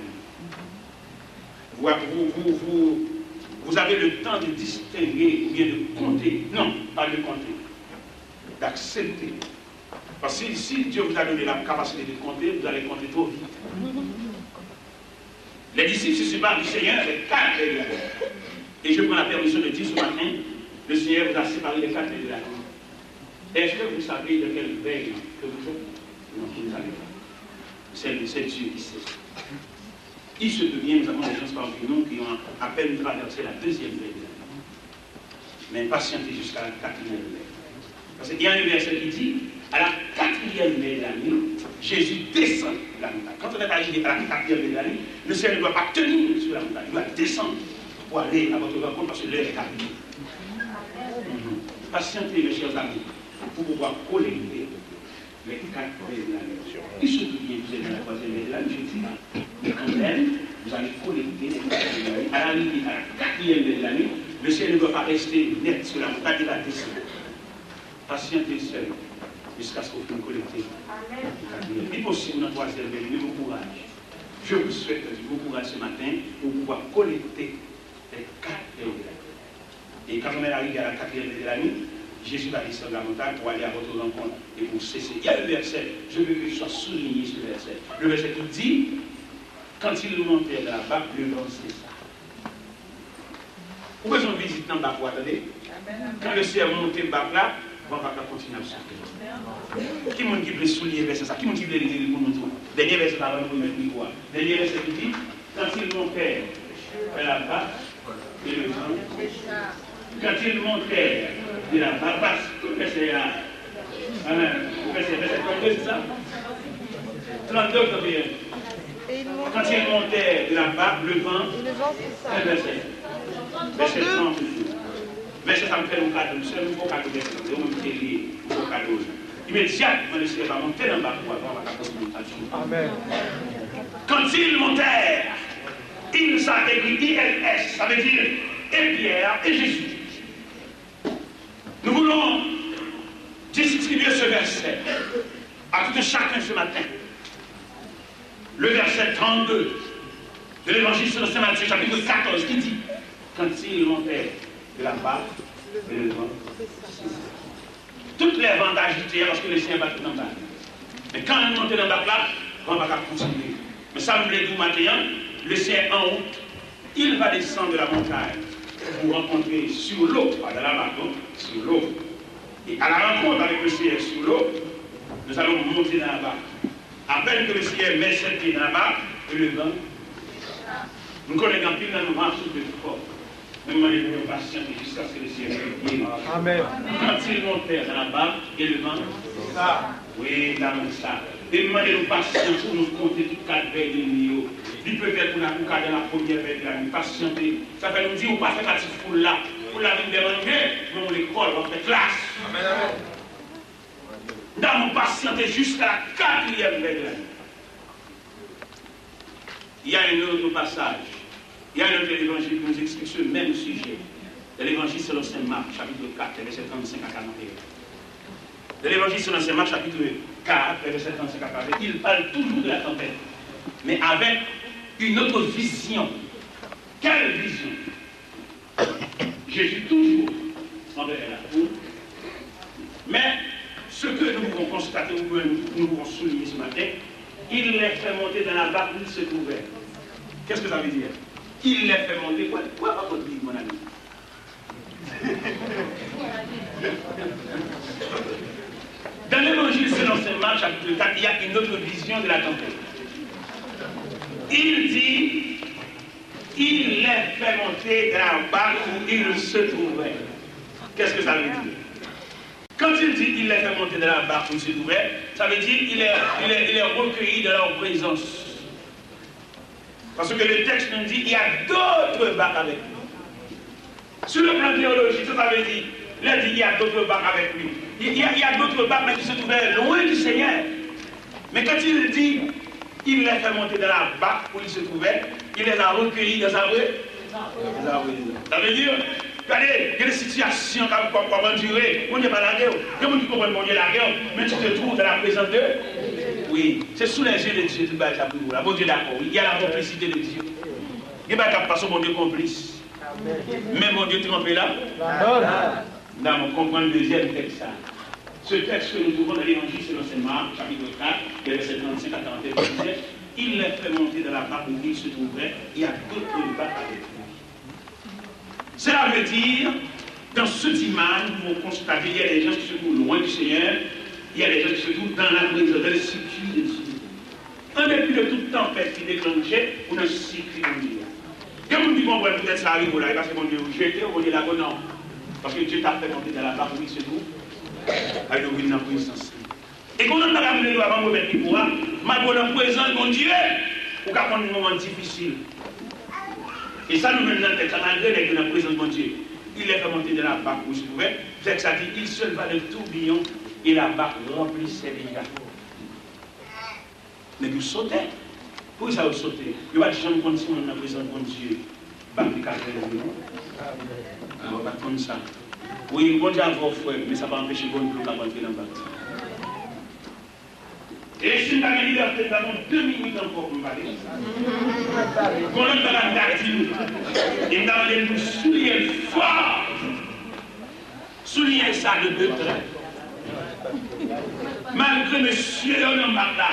nuit. Vous avez le temps de distinguer ou bien de compter, non, pas de compter, d'accepter. Parce que si Dieu vous a donné la capacité de compter, vous allez compter trop vite. Les disciples se séparent du Seigneur avec 4 veilles de la nuit. Et je prends la permission de dire ce matin, le Seigneur vous a séparé les 4 veilles de la nuit. Est-ce que vous savez de quelle veille que vous êtes? Non, vous ne savez pas. C'est Dieu qui sait. Il se peut bien, nous avons des gens parmi nous qui ont à peine traversé la deuxième veille de l'année. Mais patientez jusqu'à la quatrième veille. Parce qu'il y a un verset qui dit, à la quatrième veille de l'année, Jésus descend de la montagne. Quand on est arrivé à la quatrième veille de l'année, le ciel ne doit pas tenir sur la montagne, il doit descendre pour aller à votre rencontre parce que l'heure est arrivée. Patientez, mes chers amis, pour pouvoir collecter les 4 veilles de l'année. Il se peut bien que vous êtes dans la troisième veille de l'année, je dis, mais quand même, vous allez collecter les 4 veilles de l'année. À l'arrivée à la quatrième veille de l'année, le ciel ne doit pas rester net sur la montagne, il va descendre. Patientez seul jusqu'à ce que vous collectez. Il est possible dans la troisième veille, mais bon courage. Je vous souhaite bon courage ce matin pour pouvoir collecter les 4 veilles de l'année. Et quand on est arrivé à la quatrième veille de la nuit, Jésus va descendre la montagne pour aller à votre rencontre et pour cesser. Il y a le verset, je veux que je sois souligné ce verset. Le verset qui dit, quand il montait de la barque, le vent cessa. Pourquoi on visite dans la barque, vous attendez? Quand le ciel monte de la barque là, on va continuer à sortir. Qui m'a dit que souligner le verset ça? Qui m'a dit que le dire pour nous tous? Dernier verset avant de mettre le micro. Dernier verset qui dit, quand il montait de la barque, et le vent. Quand il montait de la barbasse, verset là, verset ça, 32 combien? Quand il montait de la barque, le vent, un verset. Verset 30. Verset ça me fait un cadeau, c'est un beau cadeau verset, c'est un beau cadeau. Immédiatement, le ciel va monter dans la barque pour avoir la continuation. Amen. Quand ils montèrent, il s'est écrit ILS, ça veut dire et Pierre et Jésus. Nous voulons distribuer ce verset à tout un chacun ce matin. Le verset 32 de l'évangile selon saint Matthieu, chapitre 14, qui dit, quand il montait de la barque, le vent. Toutes les vents agitées parce que le ciel va tout en bas. Mais quand il montait dans la barque là, on va continuer. Mais ça me plaît vous matin, le ciel en haut, il va descendre de la montagne pour rencontrer sur l'eau, pas dans la barque, sur l'eau. Et à la rencontre avec le ciel sur l'eau, nous allons monter dans la barque. À peine que le ciel met ses pieds dans la barque, et le vent, nous connaissons pile dans nos marches de fort. Mais moi, je vais patienter jusqu'à ce que le ciel vienne. Amen. Quand il montait dans la barque, et le vent, oui, dans ça. Et moi, je vais patienter pour nous compter toutes 4 veilles de nuit. Il peut faire pour la dans la première veille de la nuit. Patienter. Ça fait nous dire, on va faire la petite foule là. Pour la vie de l'année, nous, l'école, on va faire classe. Amen. Nous allons patienter jusqu'à la 4e veille de la nuit. Il y a un autre passage. Il y a un autre évangile qui nous explique ce même sujet. De l'évangile selon saint Marc, chapitre 4, verset 35 à 41. De l'évangile selon saint Marc, chapitre 4, verset 35 à 41. Il parle toujours de la tempête, mais avec une autre vision. Quelle vision? Jésus toujours envers la foule. Mais ce que nous pouvons constater, nous pouvons souligner ce matin, il les fait monter dans la barque où il se trouvait. Qu'est-ce que ça veut dire? Il les fait monter. Quoi va votre vie, mon ami? Dans l'évangile selon saint Marc, chapitre 4, il y a une autre vision de la tempête. Il dit, il les fait monter dans la barque où il se trouvait. Qu'est-ce que ça veut dire? Quand il dit il les fait monter dans la barque où il se trouvait, ça veut dire qu'il est recueilli de leur présence. Parce que le texte nous dit qu'il y a d'autres barques avec lui. Sur le plan théologique, ça veut dire il y a d'autres barques avec lui. Il y a d'autres barques mais qui se trouvaient loin du Seigneur. Mais quand il dit il les fait monter dans la barque où il se trouvait, il les a recueillis dans sa présence. Ça veut dire, regardez, il y a des situations comme endurer, on n'est pas la guerre, comme tu comprends mon Dieu la guerre, mais tu te trouves dans la présence de oui, c'est sous les yeux de Dieu, tu vas pour vous. Bon Dieu d'accord, il y a la complicité de Dieu. Il n'y a pas de façon, mon Dieu complice. Mais mon Dieu trompé là. Nous allons comprendre le deuxième texte. Ce texte que nous trouvons dans l'évangile selon saint Marc, chapitre 4, verset 35 à 41, il les fait monter dans la barque où il se trouvait, il y a d'autres barques avec lui. Cela veut dire, dans ce dimanche, nous pouvons constater qu'il y a des gens qui se trouvent loin du Seigneur, il y a des gens qui se trouvent dans la présence, dans les circuits de Dieu. En dépit de toute tempête qui déclenchait, on a cycle mondial. Quand on dit qu'on voit peut-être ça arrive là, parce que mon Dieu, jeté, on dit là, non. Parce que Dieu t'a fait monter dans la barque, oui, c'est tout. Avec le dans la puissance. Et quand on a ramené le avant de mettre le pouvoir, ma bonne présence, mon Dieu, ou qu'à prendre un moment difficile. Et ça nous mène dans la tête, ça malgré la présence de mon Dieu. Il est fait monter dans la barque où je pouvais. C'est que ça dit, il seul va le tourbillon et la barque remplissait les gars. Mais vous sautez. Pour ça, vous sautez. Vous ne pouvez jamais continuer dans la présence de mon Dieu. Barque qui on va pas comme ça. Oui, bon Dieu a vos frères, mais ça va empêcher bon Dieu de rentrer dans la barque. Et si nous avons une liberté, nous avons 2 minutes encore pour nous parler. Quand on va la tartine, et nous allons nous souligner fort. Souligner ça de 2 traits. Malgré monsieur, on a marre là.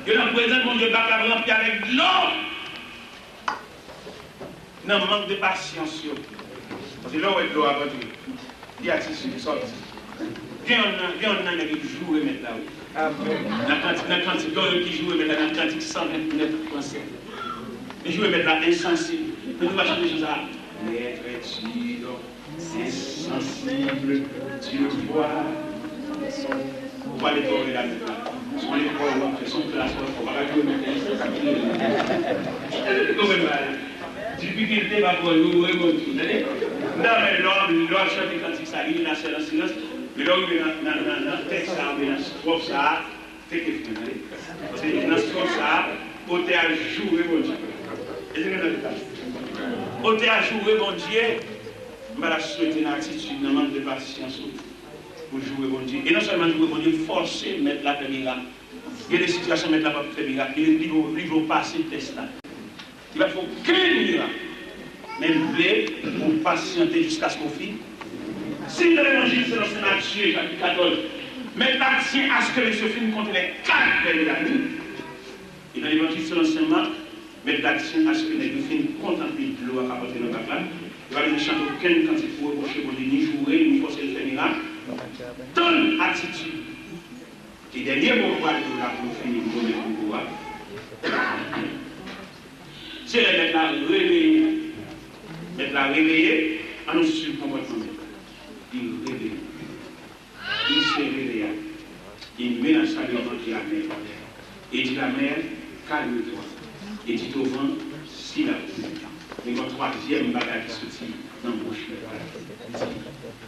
Il y a un président, mon Dieu, va rempli avec l'eau. Non, manque de patience. Parce que là, on est de l'eau à votre vie. Il y a tissu qui sort. Viens, on a joué maintenant. Dans la quantité qui joue maintenant, dans la quantité 129 français. Les joueurs maintenant insensibles. Nous allons changer ça. Maître insensible, Dieu voit. Pourquoi les torts là maintenant? Sont les corps, sont classe, on va jouer maintenant. Difficulté va pour nous remonter. Non, mais l'homme chante quand il s'arrive, il a fait le silence. Mais là, il y a un texte, il y a un strophe, ça, c'est que vous voulez. Parce qu'il y a un strophe, ça, au théâtre, jouer, mon Dieu. Et c'est que vous au théâtre, jouer, mon Dieu, je vais souhaiter une attitude, un manque de patience pour jouer, mon Dieu. Et non seulement jouer, mon Dieu, forcer, mettre la caméra. Il y a des situations, mettre la caméra. Il va passer le test là. Il va faire qu'un miracle. Mais vous voulez, pour patienter jusqu'à ce qu'on finisse. Si l'évangile c'est dans Matthieu, chapitre 14, mais l'action à ce que les films contre les 4 versets de la nuit. Et dans l'évangile c'est l'enseignement, mais l'action à ce que les films contemplent de l'eau à apporter dans la place. Il va aller chanter aucun quand il faut reprocher pour ni jouer, ni forcer le faire miracle. Donne attitude. Et dernier mot pour la pour finir, pour pouvoir. C'est les mettre la réveiller. Mettre la réveiller, à nous suivre le comportement. Il réveille. Il se réveille. Il met la chaleur dans la mer. Et dit la mer, calme-toi. Et dit au vent, silence. Mais votre troisième bagage qui sortit dans le bouche.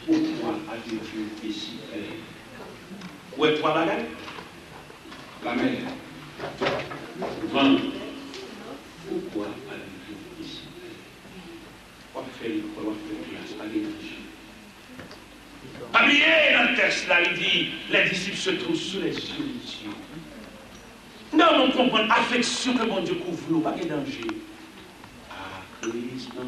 Pourquoi avez-vous été si près? Où est 3 bagages? La mer. Vent. Pourquoi avez-vous été si près? On fait la l'énergie. Habillé dans le texte là, il dit, les disciples se trouvent sous les yeux de Dieu. Non, on comprend l'affection que mon Dieu couvre, nous, pas de danger. Ah, Christ, non,